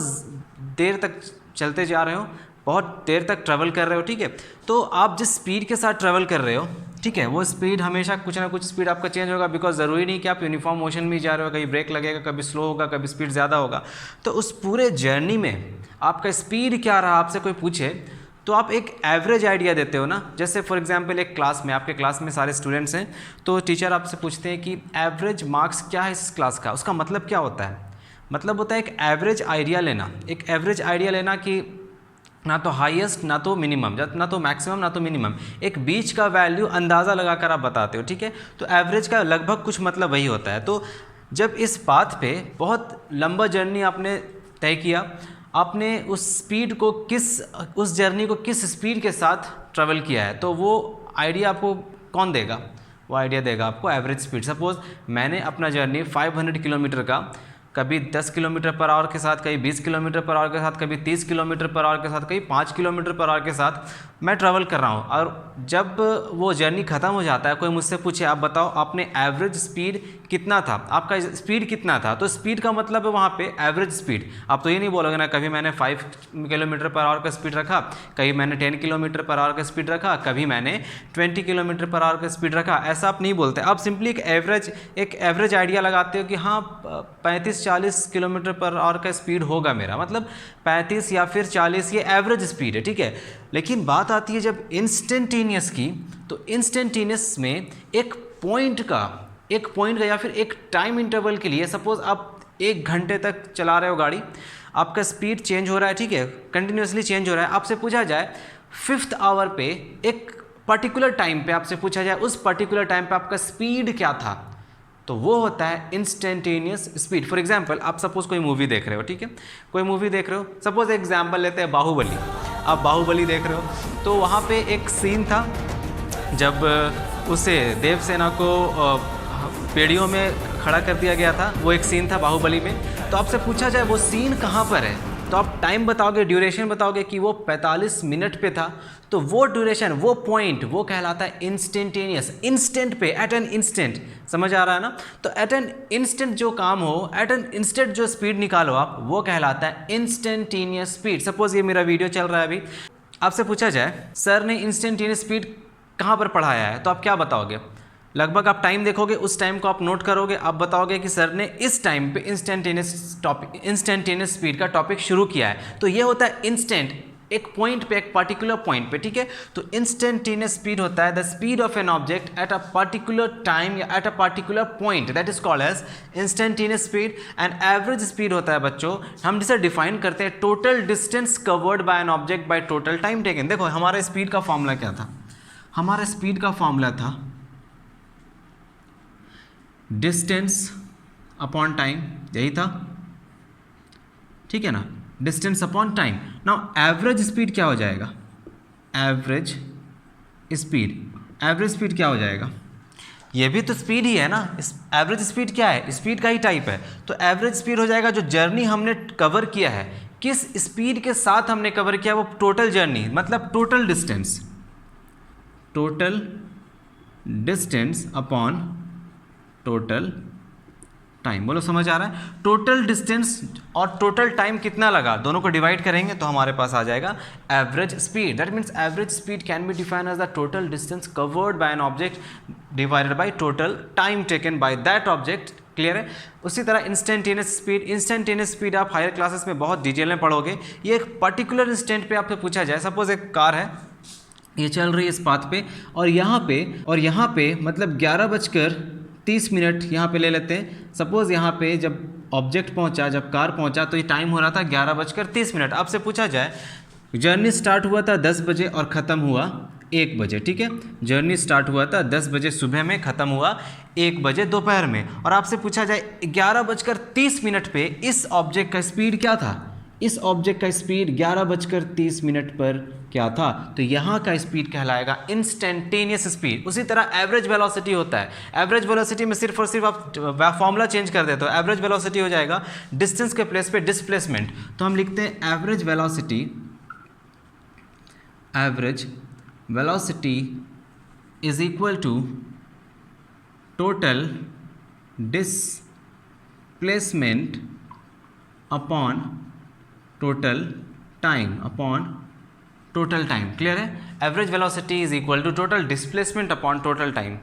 देर तक चलते जा रहे हो, बहुत देर तक ट्रैवल कर रहे हो, ठीक है। तो आप जिस स्पीड के साथ ट्रैवल कर रहे हो, ठीक है, वो स्पीड हमेशा कुछ ना कुछ स्पीड आपका चेंज होगा, बिकॉज ज़रूरी नहीं कि आप यूनिफॉर्म मोशन में जा रहे हो, कभी ब्रेक लगेगा, कभी स्लो होगा, कभी स्पीड ज़्यादा होगा। तो उस पूरे जर्नी में आपका स्पीड क्या रहा, आपसे कोई पूछे तो आप एक एवरेज आइडिया देते हो ना। जैसे फॉर एग्जांपल एक क्लास में, आपके क्लास में सारे स्टूडेंट्स हैं, तो टीचर आपसे पूछते हैं कि एवरेज मार्क्स क्या है इस क्लास का। उसका मतलब क्या होता है, मतलब होता है एक एवरेज आइडिया लेना। एक एवरेज आइडिया लेना कि ना तो हाईएस्ट ना तो मिनिमम, ना तो मैक्सिमम ना तो मिनिमम, एक बीच का वैल्यू अंदाज़ा लगाकर आप बताते हो, ठीक है। तो एवरेज का लगभग कुछ मतलब वही होता है। तो जब इस पाथ पे बहुत लंबा जर्नी आपने तय किया, आपने उस स्पीड को उस जर्नी को किस स्पीड के साथ ट्रैवल किया है, तो वो आइडिया आपको कौन देगा, वो आइडिया देगा आपको एवरेज स्पीड। सपोज़ मैंने अपना जर्नी 500 किलोमीटर का कभी 10 किलोमीटर पर आवर के साथ, कभी 20 किलोमीटर पर आवर के साथ, कभी 30 किलोमीटर पर आवर के साथ, कभी 5 किलोमीटर पर आवर के साथ मैं ट्रैवल कर रहा हूँ। और जब वो जर्नी ख़त्म हो जाता है, कोई मुझसे पूछे आप बताओ आपने एवरेज स्पीड कितना था, आपका स्पीड कितना था, तो स्पीड का मतलब है वहाँ पे एवरेज स्पीड। आप तो ये नहीं बोलोगे ना कभी मैंने 5 किलोमीटर पर आवर का स्पीड रखा, कभी मैंने 10 किलोमीटर पर आवर का स्पीड रखा, कभी मैंने 20 किलोमीटर पर आवर का स्पीड रखा, ऐसा आप नहीं बोलते। आप सिंपली एक एवरेज आइडिया लगाते हो कि हाँ 35-40 किलोमीटर पर आवर का स्पीड होगा मेरा, मतलब 35 या फिर 40 ये एवरेज स्पीड है, ठीक है। लेकिन बात आती है जब इंस्टेंटेनियस की, तो इंस्टेंटेनियस में एक पॉइंट का या फिर एक टाइम इंटरवल के लिए, सपोज आप 1 घंटे तक चला रहे हो गाड़ी, आपका स्पीड चेंज हो रहा है, ठीक है, कंटिन्यूसली चेंज हो रहा है। आपसे पूछा जाए 5th आवर पे एक पर्टिकुलर टाइम पे आपसे पूछा जाए उस पर्टिकुलर टाइम पे आपका स्पीड क्या था, तो वो होता है इंस्टेंटेनियस स्पीड। फॉर एग्जांपल आप सपोज कोई मूवी देख रहे हो, ठीक है, कोई मूवी देख रहे हो, सपोज एग्जांपल लेते हैं बाहुबली। आप बाहुबली देख रहे हो तो वहाँ पे एक सीन था जब उसे देवसेना को पेड़ियों में खड़ा कर दिया गया था, वो एक सीन था बाहुबली में। तो आपसे पूछा जाए वो सीन कहाँ पर है, तो आप टाइम बताओगे, ड्यूरेशन बताओगे कि वो 45 मिनट पे था, तो वो ड्यूरेशन, वो पॉइंट, वो कहलाता है इंस्टेंटेनियस, इंस्टेंट पे, एट एन इंस्टेंट। समझ आ रहा है ना? तो एट एन इंस्टेंट जो काम हो, एट एन इंस्टेंट जो स्पीड निकालो आप, वो कहलाता है इंस्टेंटेनियस स्पीड। सपोज ये मेरा वीडियो चल रहा है अभी, आपसे पूछा जाए सर ने इंस्टेंटेनियस स्पीड कहाँ पर पढ़ाया है, तो आप क्या बताओगे? लगभग आप टाइम देखोगे, उस टाइम को आप नोट करोगे, आप बताओगे कि सर ने इस टाइम पे इंस्टेंटेनियस स्पीड का टॉपिक शुरू किया है। तो ये होता है इंस्टेंट, एक पॉइंट पे, एक पर्टिकुलर पॉइंट पे, ठीक है। तो इंस्टेंटेनियस स्पीड होता है the speed of an object at a particular time या at a particular point, that is called as instantaneous speed. And average speed होता है बच्चों, हम जिसे डिफाइन करते हैं total distance covered by an object by total time taken. देखो हमारा स्पीड का फॉर्मूला क्या था? हमारा स्पीड का फॉर्मूला था डिस्टेंस अपॉन टाइम, यही था, ठीक है ना? Distance upon time. Now average speed क्या हो जाएगा? एवरेज स्पीड क्या हो जाएगा? ये भी तो स्पीड ही है ना। एवरेज स्पीड क्या है? स्पीड का ही टाइप है। तो एवरेज स्पीड हो जाएगा जो जर्नी हमने कवर किया है, किस स्पीड के साथ हमने कवर किया, वो टोटल जर्नी, मतलब total distance upon total time. बोलो समझ आ रहा है? टोटल डिस्टेंस और टोटल टाइम कितना लगा, दोनों को डिवाइड करेंगे तो हमारे पास आ जाएगा average speed. That means average speed can be defined as the total distance covered by an object divided by total time taken by that object. Clear है? उसी तरह इंस्टेंटेनियस स्पीड आप हायर क्लासेस में बहुत डिटेल में पढ़ोगे। ये एक पर्टिकुलर इंस्टेंट पे आपसे पूछा जाए, सपोज एक कार है, ये चल रही है इस पाथ पे, और यहाँ पे मतलब 11:30 यहाँ पे ले लेते हैं। सपोज यहाँ पे जब ऑब्जेक्ट पहुँचा, जब कार पहुँचा, तो ये टाइम हो रहा था 11:30। आपसे पूछा जाए जर्नी स्टार्ट हुआ था 10 बजे और ख़त्म हुआ 1 बजे, ठीक है। जर्नी स्टार्ट हुआ था 10 बजे सुबह में, ख़त्म हुआ 1 बजे दोपहर में, और आपसे पूछा जाए 11:30 पे इस ऑब्जेक्ट का स्पीड क्या था? इस ऑब्जेक्ट का स्पीड 11:30 पर क्या था? तो यहाँ का स्पीड कहलाएगा इंस्टेंटेनियस स्पीड। उसी तरह एवरेज वेलोसिटी होता है। एवरेज वेलोसिटी में सिर्फ और सिर्फ आप फॉर्मूला चेंज कर देते हो। एवरेज वेलोसिटी हो जाएगा डिस्टेंस के प्लेस पे डिस्प्लेसमेंट। तो हम लिखते हैं average velocity is equal to total displacement upon total time. Clear है? Average velocity is equal to total displacement upon total time.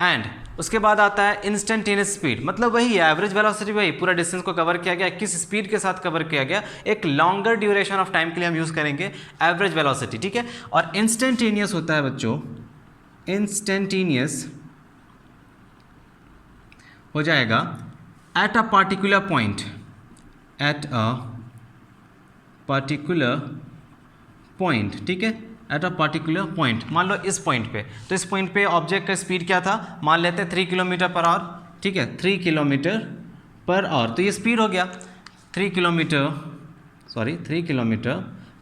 And उसके बाद आता है इंस्टेंटेनियस स्पीड, मतलब वही है एवरेज वेलोसिटी, वही पूरा डिस्टेंस को कवर किया गया, किस स्पीड के साथ कवर किया गया, एक लॉन्गर ड्यूरेशन ऑफ टाइम के लिए हम यूज करेंगे एवरेज वेलोसिटी, ठीक है। और इंस्टेंटेनियस होता है बच्चों, इंस्टेंटेनियस हो जाएगा एट अ पर्टिकुलर पॉइंट, ठीक है, एट अ पर्टिकुलर पॉइंट। मान लो इस पॉइंट पे, तो इस पॉइंट पे ऑब्जेक्ट का स्पीड क्या था? मान लेते हैं 3 किलोमीटर पर आवर, ठीक है, 3 किलोमीटर पर आवर। तो ये स्पीड हो गया 3 किलोमीटर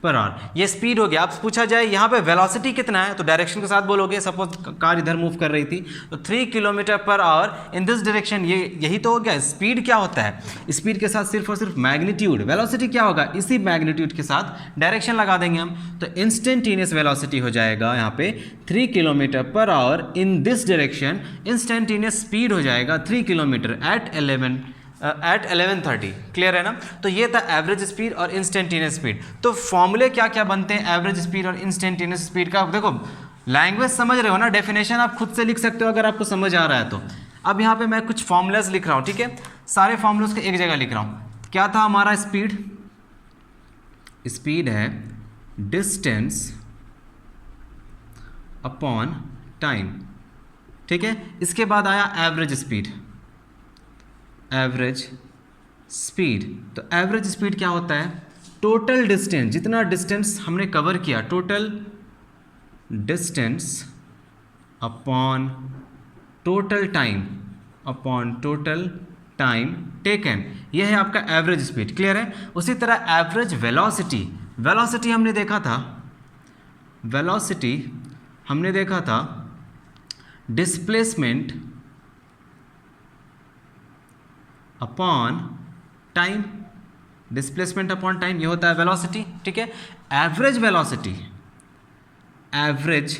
पर आवर, ये स्पीड हो गया। अब पूछा जाए यहाँ पे वेलोसिटी कितना है, तो डायरेक्शन के साथ बोलोगे। सपोज कार इधर मूव कर रही थी, तो 3 kilometre per our in this direction, यही तो हो गया। स्पीड क्या होता है? स्पीड के साथ सिर्फ और सिर्फ मैग्नीट्यूड। वेलोसिटी क्या होगा? इसी मैग्नीट्यूड के साथ डायरेक्शन लगा देंगे हम। तो इंस्टेंटेनियस वेलोसिटी हो जाएगा यहाँ पे 3 kilometre per our in this direction. Instantaneous speed हो जाएगा 3 किलोमीटर एट 11:30। क्लियर है ना? तो ये था एवरेज स्पीड और इंस्टेंटेनियस स्पीड। तो फॉर्मूले क्या क्या बनते हैं एवरेज स्पीड और इंस्टेंटेनियस स्पीड का? देखो लैंग्वेज समझ रहे हो ना, डेफिनेशन आप खुद से लिख सकते हो अगर आपको समझ आ रहा है तो। अब यहाँ पे मैं कुछ फॉर्मूलाज लिख रहा हूँ, ठीक है, सारे फॉर्मूलाज को एक जगह लिख रहा हूँ। क्या था हमारा स्पीड है डिस्टेंस अपॉन टाइम, ठीक है। इसके बाद आया एवरेज स्पीड। तो एवरेज स्पीड क्या होता है? टोटल डिस्टेंस, जितना डिस्टेंस हमने कवर किया, total distance upon total time taken, यह है आपका एवरेज स्पीड। क्लियर है? उसी तरह एवरेज वेलोसिटी हमने देखा था displacement upon time, displacement upon time, ये होता है वेलोसिटी, ठीक है। एवरेज वेलोसिटी, एवरेज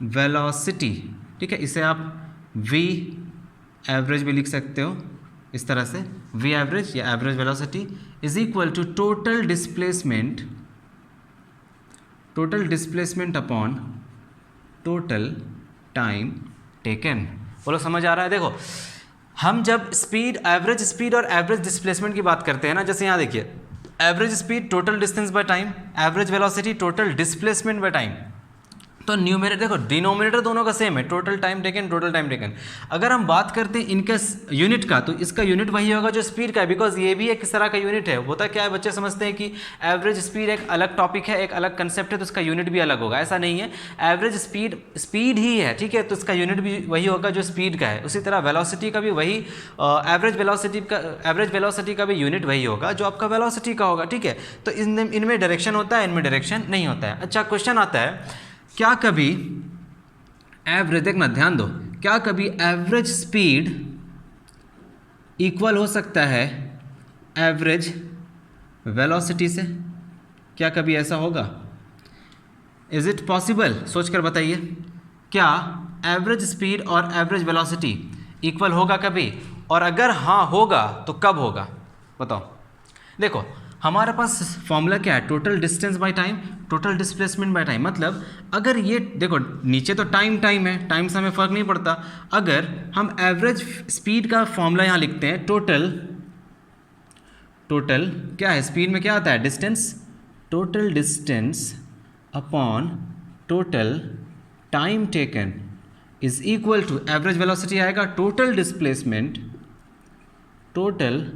वेलोसिटी, ठीक है, इसे आप v एवरेज भी लिख सकते हो इस तरह से, v एवरेज या average velocity is equal to total displacement upon total time taken. बोलो समझ आ रहा है? देखो हम जब स्पीड, एवरेज स्पीड और एवरेज डिस्प्लेसमेंट की बात करते हैं ना, जैसे यहाँ देखिए average speed total distance by time, average velocity total displacement by time, तो न्यूमरेटर देखो डिनोमिनेटर दोनों का सेम है, total time taken, total time taken. अगर हम बात करते हैं इनके यूनिट का, तो इसका यूनिट वही होगा जो स्पीड का है, बिकॉज ये भी एक इस तरह का यूनिट है। होता क्या है, बच्चे समझते हैं कि एवरेज स्पीड एक अलग टॉपिक है, एक अलग कंसेप्ट है, तो उसका यूनिट भी अलग होगा, ऐसा नहीं है। एवरेज स्पीड ही है, ठीक है, तो उसका यूनिट भी वही होगा जो स्पीड का है। उसी तरह वेलोसिटी का भी वही, एवरेज वेलोसिटी का भी यूनिट वही होगा जो आपका वेलोसिटी का होगा, ठीक है। तो इनमें डायरेक्शन होता है, इनमें डायरेक्शन नहीं होता है। अच्छा क्वेश्चन आता है, क्या कभी एवरेज, देखना ध्यान दो, क्या कभी एवरेज स्पीड इक्वल हो सकता है एवरेज वेलोसिटी से? क्या कभी ऐसा होगा? Is it possible? सोचकर बताइए, क्या एवरेज स्पीड और एवरेज वेलोसिटी इक्वल होगा कभी? और अगर हाँ होगा तो कब होगा, बताओ। देखो हमारे पास फॉर्मूला क्या है, total distance by time, total displacement by time. मतलब अगर ये देखो नीचे तो टाइम है, टाइम से हमें फ़र्क नहीं पड़ता। अगर हम एवरेज स्पीड का फॉर्मूला यहाँ लिखते हैं, टोटल क्या है, स्पीड में क्या आता है, distance, total distance upon total time taken is equal to, average velocity आएगा total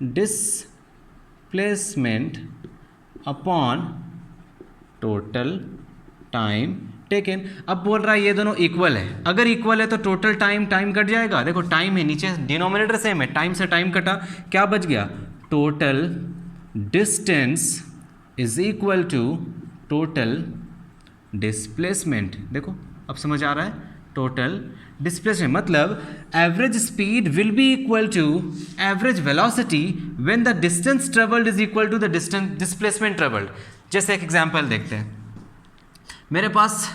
displacement upon total time taken. अब बोल रहा है ये दोनों इक्वल है, अगर इक्वल है तो टोटल टाइम कट जाएगा। देखो टाइम है, नीचे डिनोमिनेटर सेम है, टाइम से टाइम कटा, क्या बच गया, total distance is equal to total displacement. देखो अब समझ आ रहा है, टोटल डिस्प्लेसमेंट मतलब average speed will be equal to average velocity when the distance travelled is equal to the displacement travelled. जैसे एक एग्जांपल देखते हैं, मेरे पास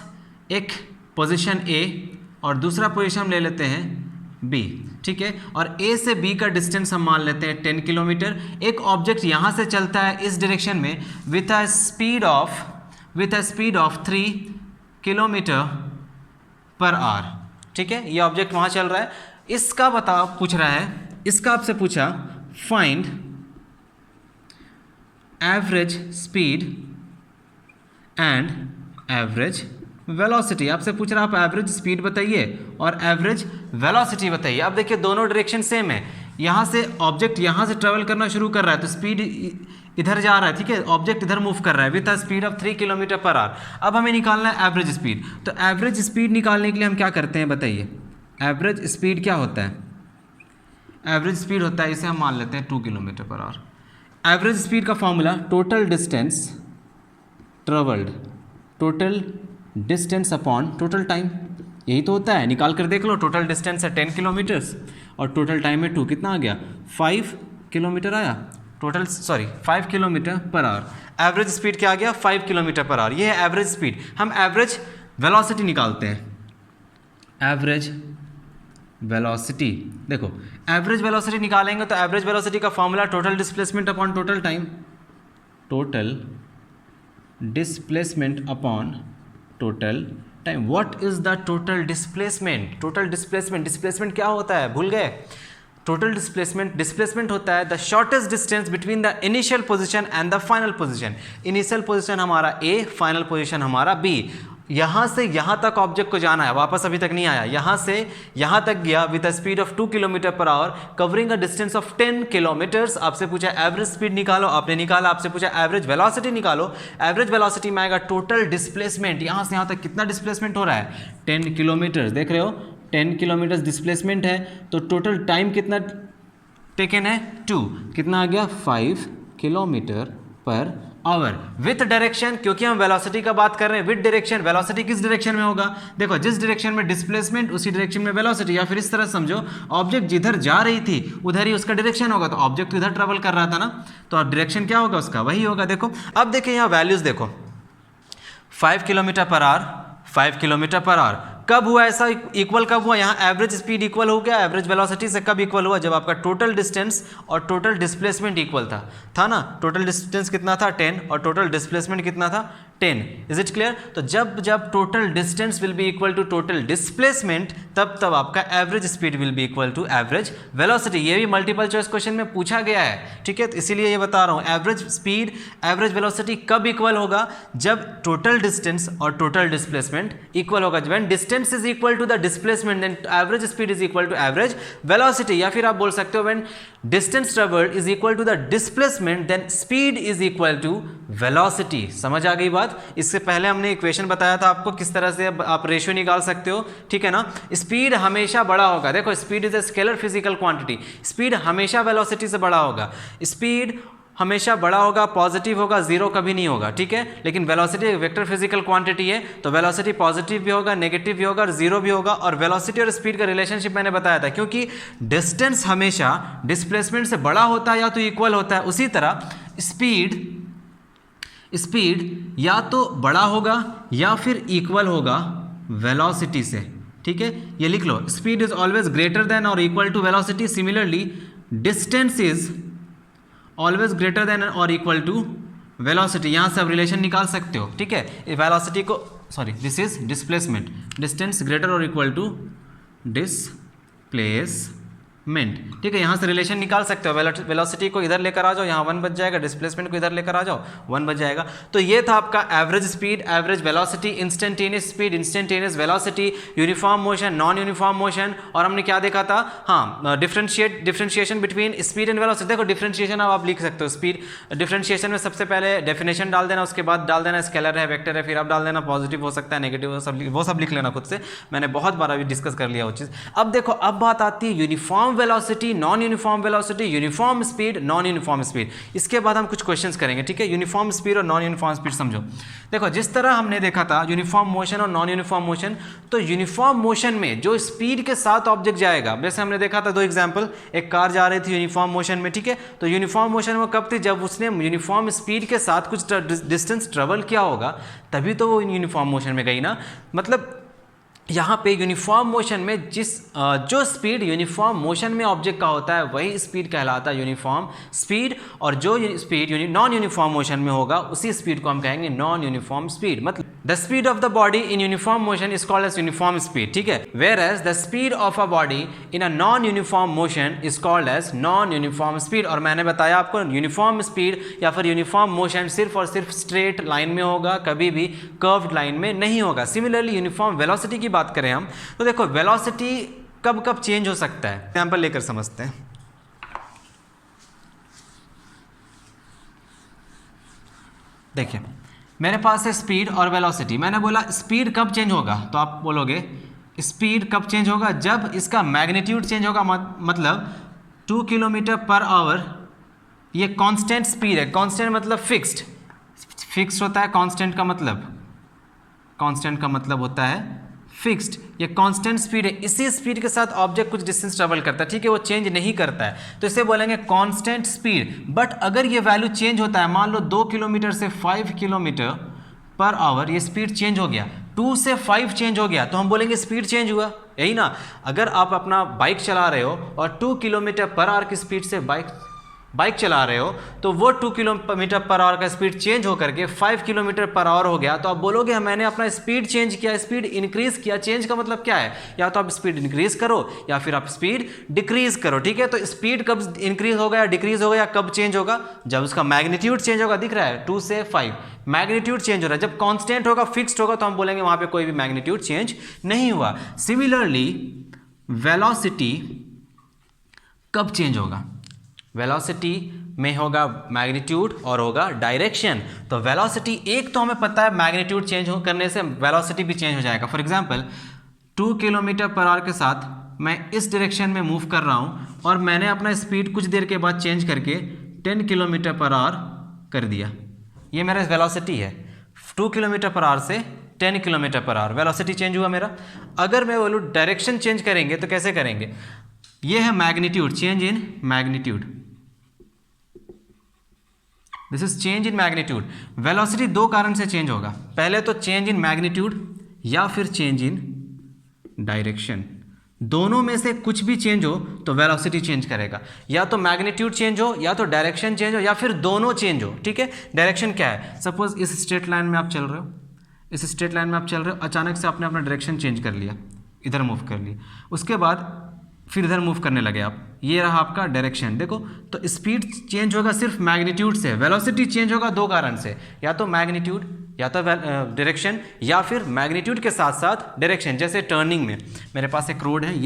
एक पोजीशन ए और दूसरा पोजीशन ले लेते हैं बी, ठीक है, और ए से बी का डिस्टेंस हम मान लेते हैं 10 किलोमीटर। एक ऑब्जेक्ट यहाँ से चलता है इस डायरेक्शन में with a speed of 3 kilometre per our, ठीक है, ये ऑब्जेक्ट वहाँ चल रहा है, इसका पूछ रहा है, इसका आपसे पूछा find average speed and average velocity. आपसे पूछ रहा है आप एवरेज स्पीड बताइए और एवरेज वेलोसिटी बताइए। अब देखिए दोनों डायरेक्शन सेम है, यहाँ से ऑब्जेक्ट यहाँ से ट्रेवल करना शुरू कर रहा है तो स्पीड इधर जा रहा है, ठीक है, ऑब्जेक्ट इधर मूव कर रहा है with a speed of 3 kilometre per our. अब हमें निकालना है एवरेज स्पीड, तो एवरेज स्पीड निकालने के लिए हम क्या करते हैं बताइए। एवरेज स्पीड क्या होता है, एवरेज स्पीड होता है, इसे हम मान लेते हैं 2 kilometre per hour. Average speed का formula total distance travelled, total distance upon total time, यही तो होता है। निकाल कर देख लो, टोटल डिस्टेंस है 10 किलोमीटर्स और टोटल टाइम है 2, कितना आ गया 5 किलोमीटर आया, 5 kilometre per hour. Average speed क्या आ गया 5 किलोमीटर पर आवर, ये है एवरेज स्पीड। हम एवरेज वेलोसिटी निकालते हैं, एवरेज वेलोसिटी, देखो एवरेज वेलोसिटी निकालेंगे तो एवरेज वेलोसिटी का formula total displacement upon total time, total displacement upon total time. What is the total displacement? Displacement क्या होता है, भूल गए? टोटल डिस्प्लेसमेंट होता है the shortest distance between the initial position and the final position. Initial position हमारा ए, फाइनल पोजीशन हमारा बी। यहाँ से यहाँ तक ऑब्जेक्ट को जाना है, वापस अभी तक नहीं आया, यहाँ से यहाँ तक गया with a speed of 2 kilometre per our covering a distance of 10 kilometres. आपसे पूछा एवरेज स्पीड निकालो, आपने निकाला। आपसे पूछा एवरेज वेलोसिटी निकालो, एवरेज वेलोसिटी में आएगा टोटल डिस्प्लेसमेंट, यहाँ से यहाँ तक कितना डिस्प्लेसमेंट हो रहा है 10 किलोमीटर, देख रहे हो 10 किलोमीटर डिस्प्लेसमेंट है, तो टोटल टाइम कितना टेकन है 2, कितना आ गया 5 kilometre per hour with direction, क्योंकि हम वेलोसिटी का बात कर रहे हैं, विथ डायरेक्शन, वेलोसिटी किस डायरेक्शन में होगा, देखो जिस डायरेक्शन में डिस्प्लेसमेंट उसी डायरेक्शन में वेलोसिटी, या फिर इस तरह समझो ऑब्जेक्ट जिधर जा रही थी उधर ही उसका डायरेक्शन होगा, तो ऑब्जेक्ट इधर ट्रेवल कर रहा था ना, तो अब डायरेक्शन क्या होगा उसका, वही होगा। देखो अब देखिए यहाँ वैल्यूज देखो, 5 kilometre per our, 5 kilometre per our, कब हुआ ऐसा, इक्वल कब हुआ, यहाँ एवरेज स्पीड इक्वल हो गया एवरेज वेलोसिटी से, कब इक्वल हुआ, जब आपका टोटल डिस्टेंस और टोटल डिस्प्लेसमेंट इक्वल था ना, टोटल डिस्टेंस कितना था 10 और टोटल डिस्प्लेसमेंट कितना था 10, इज इट क्लियर। तो जब total distance will be equal to total displacement, तब आपका average speed will be equal to average velocity. ये भी मल्टीपल चॉइस क्वेश्चन में पूछा गया है, ठीक है, तो इसीलिए ये बता रहा हूँ, एवरेज स्पीड एवरेज वेलोसिटी कब इक्वल होगा, जब टोटल डिस्टेंस और टोटल डिस्प्लेसमेंट इक्वल होगा। When distance is equal to the displacement then average speed is equal to average velocity, या फिर आप बोल सकते हो when distance travelled is equal to the displacement then speed is equal to velocity. समझ आ गई बात। इससे पहले हमने इक्वेशन बताया था आपको किस तरह से आप रेशियो निकाल सकते हो, ठीक है ना। स्पीड हमेशा बड़ा होगा, देखो speed is a scalar physical quantity, speed हमेशा वेलोसिटी से बड़ा होगा, स्पीड हमेशा बड़ा होगा, पॉजिटिव होगा, जीरो कभी नहीं होगा, ठीक है। लेकिन वेलोसिटी वेक्टर फिजिकल क्वांटिटी है, तो वेलोसिटी पॉजिटिव भी होगा, नेगेटिव भी होगा और जीरो भी होगा। और वेलोसिटी और स्पीड का रिलेशनशिप मैंने बताया था, क्योंकि डिस्टेंस हमेशा डिस्प्लेसमेंट से बड़ा होता है या तो इक्वल होता है, उसी तरह स्पीड या तो बड़ा होगा या फिर इक्वल होगा वेलोसिटी से, ठीक है, ये लिख लो। Speed is always greater than और equal to velocity, similarly distance is always greater than और इक्वल टू वेलोसिटी। यहाँ से आप रिलेशन निकाल सकते हो, ठीक है। वेलोसिटी को this is displacement, distance greater और इक्वल टू डिस्प्लेसमेंट, ठीक है। यहाँ से रिलेशन निकाल सकते हो, वेलोसिटी को इधर लेकर आ जाओ, यहाँ 1 बच जाएगा, डिस्प्लेसमेंट को इधर लेकर आ जाओ 1 बच जाएगा। तो ये था आपका average speed, average velocity, instantaneous speed, instantaneous velocity, uniform motion, non uniform motion, और हमने क्या देखा था, हाँ differentiation between speed and velocity. देखो डिफरेंशिएशन आप लिख सकते हो, स्पीड डिफरेंशिएशन में सबसे पहले डेफिनेशन डाल देना, उसके बाद डाल देना स्केलर है, वेक्टर है, फिर आप डाल देना पॉजिटिव हो सकता है, नेगेटिव, वो सब लिख लेना खुद से, मैंने बहुत बार अभी डिस्कस कर लिया वो चीज़। अब देखो अब बात आती है uniform velocity, non uniform velocity, uniform speed, non uniform speed. इसके बाद हम कुछ क्वेश्चंस करेंगे, ठीक है। यूनिफॉर्म स्पीड और नॉन यूनिफॉर्म स्पीड समझो। देखो जिस तरह हमने देखा था यूनिफॉर्म मोशन और नॉन यूनिफॉर्म मोशन, तो यूनिफॉर्म मोशन में जो स्पीड के साथ ऑब्जेक्ट जाएगा, जैसे हमने देखा था 2 एग्जांपल, एक कार जा रही थी यूनिफॉर्म मोशन में, ठीक है। तो यूनिफॉर्म मोशन में कब थी, जब उसने यूनिफॉर्म स्पीड के साथ कुछ डिस्टेंस ट्रेवल किया होगा, तभी तो वो यूनिफॉर्म मोशन में गई ना। मतलब यहाँ पे यूनिफॉर्म मोशन में जो स्पीड यूनिफॉर्म मोशन में ऑब्जेक्ट का होता है वही स्पीड कहलाता है यूनिफॉर्म स्पीड, और जो स्पीड नॉन यूनिफॉर्म मोशन में होगा उसी स्पीड को हम कहेंगे नॉन यूनिफॉर्म स्पीड। मतलब the speed of the body in uniform motion is called as uniform speed, ठीक है। Whereas the speed of a body in a non uniform motion is called as non uniform speed. और मैंने बताया आपको यूनिफॉर्म स्पीड या फिर यूनिफॉर्म मोशन सिर्फ और सिर्फ स्ट्रेट लाइन में होगा, कभी भी कर्व्ड लाइन में नहीं होगा। सिमिलरली यूनिफॉर्म वेलोसिटी की बात करें हम, तो देखो वेलोसिटी कब कब चेंज हो सकता है, एग्जांपल लेकर समझते हैं। देखिए मेरे पास है स्पीड और वेलोसिटी, मैंने बोला स्पीड कब चेंज होगा, तो आप बोलोगे स्पीड कब चेंज होगा, जब इसका मैग्नीट्यूड चेंज होगा। मतलब 2 किलोमीटर पर आवर ये कांस्टेंट स्पीड है, कांस्टेंट मतलब फिक्स्ड होता है, कांस्टेंट का मतलब होता है फिक्स्ड, ये कांस्टेंट स्पीड है, इसी स्पीड के साथ ऑब्जेक्ट कुछ डिस्टेंस ट्रेवल करता है, ठीक है, वो चेंज नहीं करता है, तो इसे बोलेंगे कांस्टेंट स्पीड। बट अगर ये वैल्यू चेंज होता है, मान लो 2 किलोमीटर से 5 किलोमीटर पर आवर ये स्पीड चेंज हो गया, 2 से 5 चेंज हो गया, तो हम बोलेंगे स्पीड चेंज हुआ, यही ना। अगर आप अपना बाइक चला रहे हो और 2 किलोमीटर पर आवर की स्पीड से बाइक चला रहे हो, तो वो 2 किलोमीटर पर आवर का स्पीड चेंज होकर के 5 किलोमीटर पर आवर हो गया, तो आप बोलोगे मैंने अपना स्पीड चेंज किया, स्पीड इंक्रीज किया। चेंज का मतलब क्या है, या तो आप स्पीड इंक्रीज करो या फिर आप स्पीड डिक्रीज करो, ठीक है। तो स्पीड कब इंक्रीज होगा या डिक्रीज होगा या कब चेंज होगा, जब उसका मैग्नीट्यूड चेंज होगा, दिख रहा है 2 से 5 मैग्नीट्यूड चेंज हो रहा है। जब कांस्टेंट होगा, फिक्स्ड होगा, तो हम बोलेंगे वहां पे कोई भी मैग्नीट्यूड चेंज नहीं हुआ। सिमिलरली वेलोसिटी कब चेंज होगा, वेलोसिटी में होगा मैग्नीट्यूड और होगा डायरेक्शन। तो वेलोसिटी एक तो हमें पता है मैग्नीट्यूड चेंज करने से वेलोसिटी भी चेंज हो जाएगा। For example 2 kilometre per our के साथ मैं इस डायरेक्शन में मूव कर रहा हूं और मैंने अपना स्पीड कुछ देर के बाद चेंज करके 10 किलोमीटर पर आवर कर दिया, ये मेरा वेलोसिटी है, 2 किलोमीटर पर आवर से 10 kilometre per our, velocity change हुआ मेरा। अगर मैं बोलूँ डायरेक्शन चेंज करेंगे तो कैसे करेंगे, ये है magnitude, change in magnitude, this is change in magnitude. Velocity दो कारण से चेंज होगा, पहले तो चेंज इन मैग्नीट्यूड या फिर चेंज इन डायरेक्शन, दोनों में से कुछ भी चेंज हो तो वेलोसिटी चेंज करेगा, या तो मैग्नीट्यूड चेंज हो या तो डायरेक्शन चेंज हो या फिर दोनों चेंज हो। ठीक है, डायरेक्शन क्या है, सपोज इस स्ट्रेट लाइन में आप चल रहे हो, इस स्ट्रेट लाइन में आप चल रहे हो, अचानक से आपने अपना डायरेक्शन चेंज कर लिया, इधर मूव कर लिया, उसके बाद फिर इधर मूव करने लगे आप, ये रहा आपका डायरेक्शन। देखो तो स्पीड चेंज होगा सिर्फ मैग्नीट्यूड से, वेलोसिटी चेंज होगा दो कारण से, या तो मैग्नीट्यूड या तो डायरेक्शन, या फिर मैग्नीट्यूड के साथ साथ डायरेक्शन। जैसे टर्निंग में मेरे पास एक रोड है,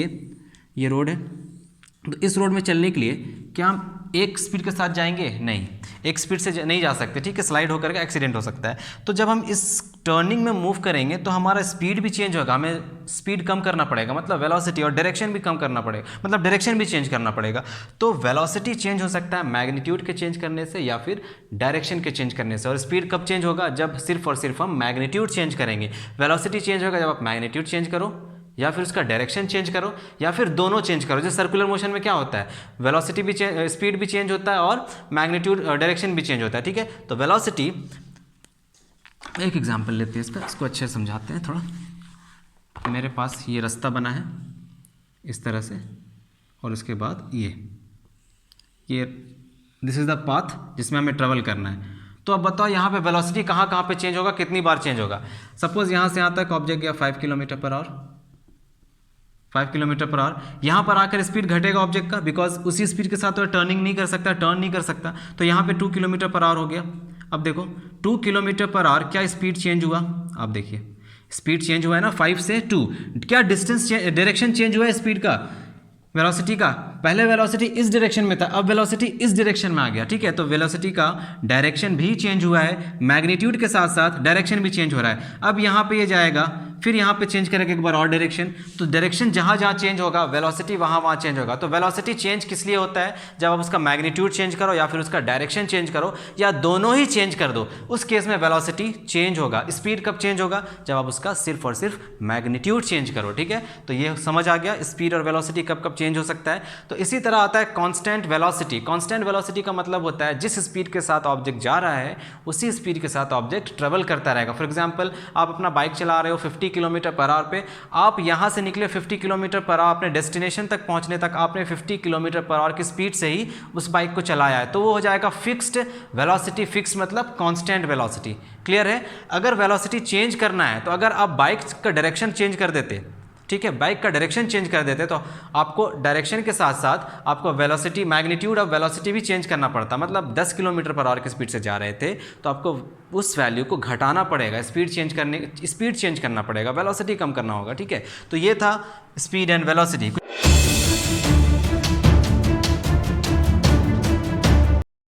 ये रोड है, तो इस रोड में चलने के लिए क्या हम एक स्पीड के साथ जाएंगे, नहीं, एक स्पीड से नहीं जा सकते। ठीक है, स्लाइड होकर के एक्सीडेंट हो सकता है। तो जब हम इस टर्निंग में मूव करेंगे तो हमारा स्पीड भी चेंज होगा, हमें स्पीड कम करना पड़ेगा, मतलब वेलोसिटी, और डायरेक्शन भी कम करना पड़ेगा, मतलब डायरेक्शन भी चेंज करना पड़ेगा। तो वेलोसिटी चेंज हो सकता है मैग्नीट्यूड के चेंज करने से या फिर डायरेक्शन के चेंज करने से। और स्पीड कब चेंज होगा, जब सिर्फ और सिर्फ हम मैग्नीट्यूड चेंज करेंगे। वेलोसिटी चेंज होगा जब आप मैग्नीट्यूड चेंज करो या फिर उसका डायरेक्शन चेंज करो या फिर दोनों चेंज करो। जैसे सर्कुलर मोशन में क्या होता है, वेलोसिटी भी स्पीड भी चेंज होता है और मैग्नीट्यूड डायरेक्शन भी चेंज होता है। ठीक है, तो वेलोसिटी, एक एग्जांपल लेते हैं इसका, इसको अच्छे से समझाते हैं थोड़ा। मेरे पास ये रास्ता बना है इस तरह से, और उसके बाद ये दिस इज़ द पाथ जिसमें हमें ट्रेवल करना है। तो अब बताओ यहाँ पे वेलोसिटी कहाँ कहाँ पे चेंज होगा, कितनी बार चेंज होगा। सपोज यहाँ से यहाँ तक ऑब्जेक्ट गया 5 kilometre per our, 5 kilometre per our, यहाँ पर आकर स्पीड घटेगा ऑब्जेक्ट का, बिकॉज उसी स्पीड के साथ तो टर्निंग नहीं कर सकता, टर्न नहीं कर सकता। तो यहाँ पे 2 किलोमीटर पर आवर हो गया। अब देखो 2 किलोमीटर पर आवर क्या स्पीड चेंज हुआ, आप देखिए स्पीड चेंज हुआ है ना, 5 से 2, क्या डिस्टेंस डायरेक्शन चेंज हुआ है स्पीड का, वेलोसिटी का। पहले वेलोसिटी इस डायरेक्शन में था, अब वेलोसिटी इस डायरेक्शन में आ गया। ठीक है, तो वेलोसिटी का डायरेक्शन भी चेंज हुआ है, मैग्नीट्यूड के साथ साथ डायरेक्शन भी चेंज हो रहा है। अब यहाँ पे ये जाएगा, फिर यहाँ पे चेंज करेगा एक बार और डायरेक्शन, तो डायरेक्शन जहाँ जहाँ चेंज होगा वेलोसिटी वहाँ वहाँ चेंज होगा। तो वेलोसिटी चेंज किस लिए होता है, जब आप उसका मैग्नीट्यूड चेंज करो या फिर उसका डायरेक्शन चेंज करो या दोनों ही चेंज कर दो, उस केस में वेलोसिटी चेंज होगा। स्पीड कब चेंज होगा, जब आप उसका सिर्फ और सिर्फ मैग्नीट्यूड चेंज करो। ठीक है, तो ये समझ आ गया स्पीड और वेलोसिटी कब कब चेंज हो सकता है। तो इसी तरह आता है कांस्टेंट वेलोसिटी। कांस्टेंट वेलोसिटी का मतलब होता है जिस स्पीड के साथ ऑब्जेक्ट जा रहा है उसी स्पीड के साथ ऑब्जेक्ट ट्रेवल करता रहेगा। फॉर एग्जांपल आप अपना बाइक चला रहे हो 50 किलोमीटर पर आवर पे, आप यहां से निकले 50 किलोमीटर पर आवर, अपने डेस्टिनेशन तक पहुंचने तक आपने 50 किलोमीटर पर आवर की स्पीड से ही उस बाइक को चलाया है, तो वो हो जाएगा फिक्स्ड वेलोसिटी। फिक्स मतलब कांस्टेंट वेलोसिटी। क्लियर है। अगर वेलोसिटी चेंज करना है तो अगर आप बाइक का डायरेक्शन चेंज कर देते, ठीक है, बाइक का डायरेक्शन चेंज कर देते तो आपको डायरेक्शन के साथ साथ आपको वेलोसिटी, मैग्नीट्यूड ऑफ वेलोसिटी भी चेंज करना पड़ता। मतलब 10 किलोमीटर पर आवर की स्पीड से जा रहे थे तो आपको उस वैल्यू को घटाना पड़ेगा, स्पीड चेंज करना पड़ेगा, वेलोसिटी कम करना होगा। ठीक है, तो ये था स्पीड एंड वेलोसिटी।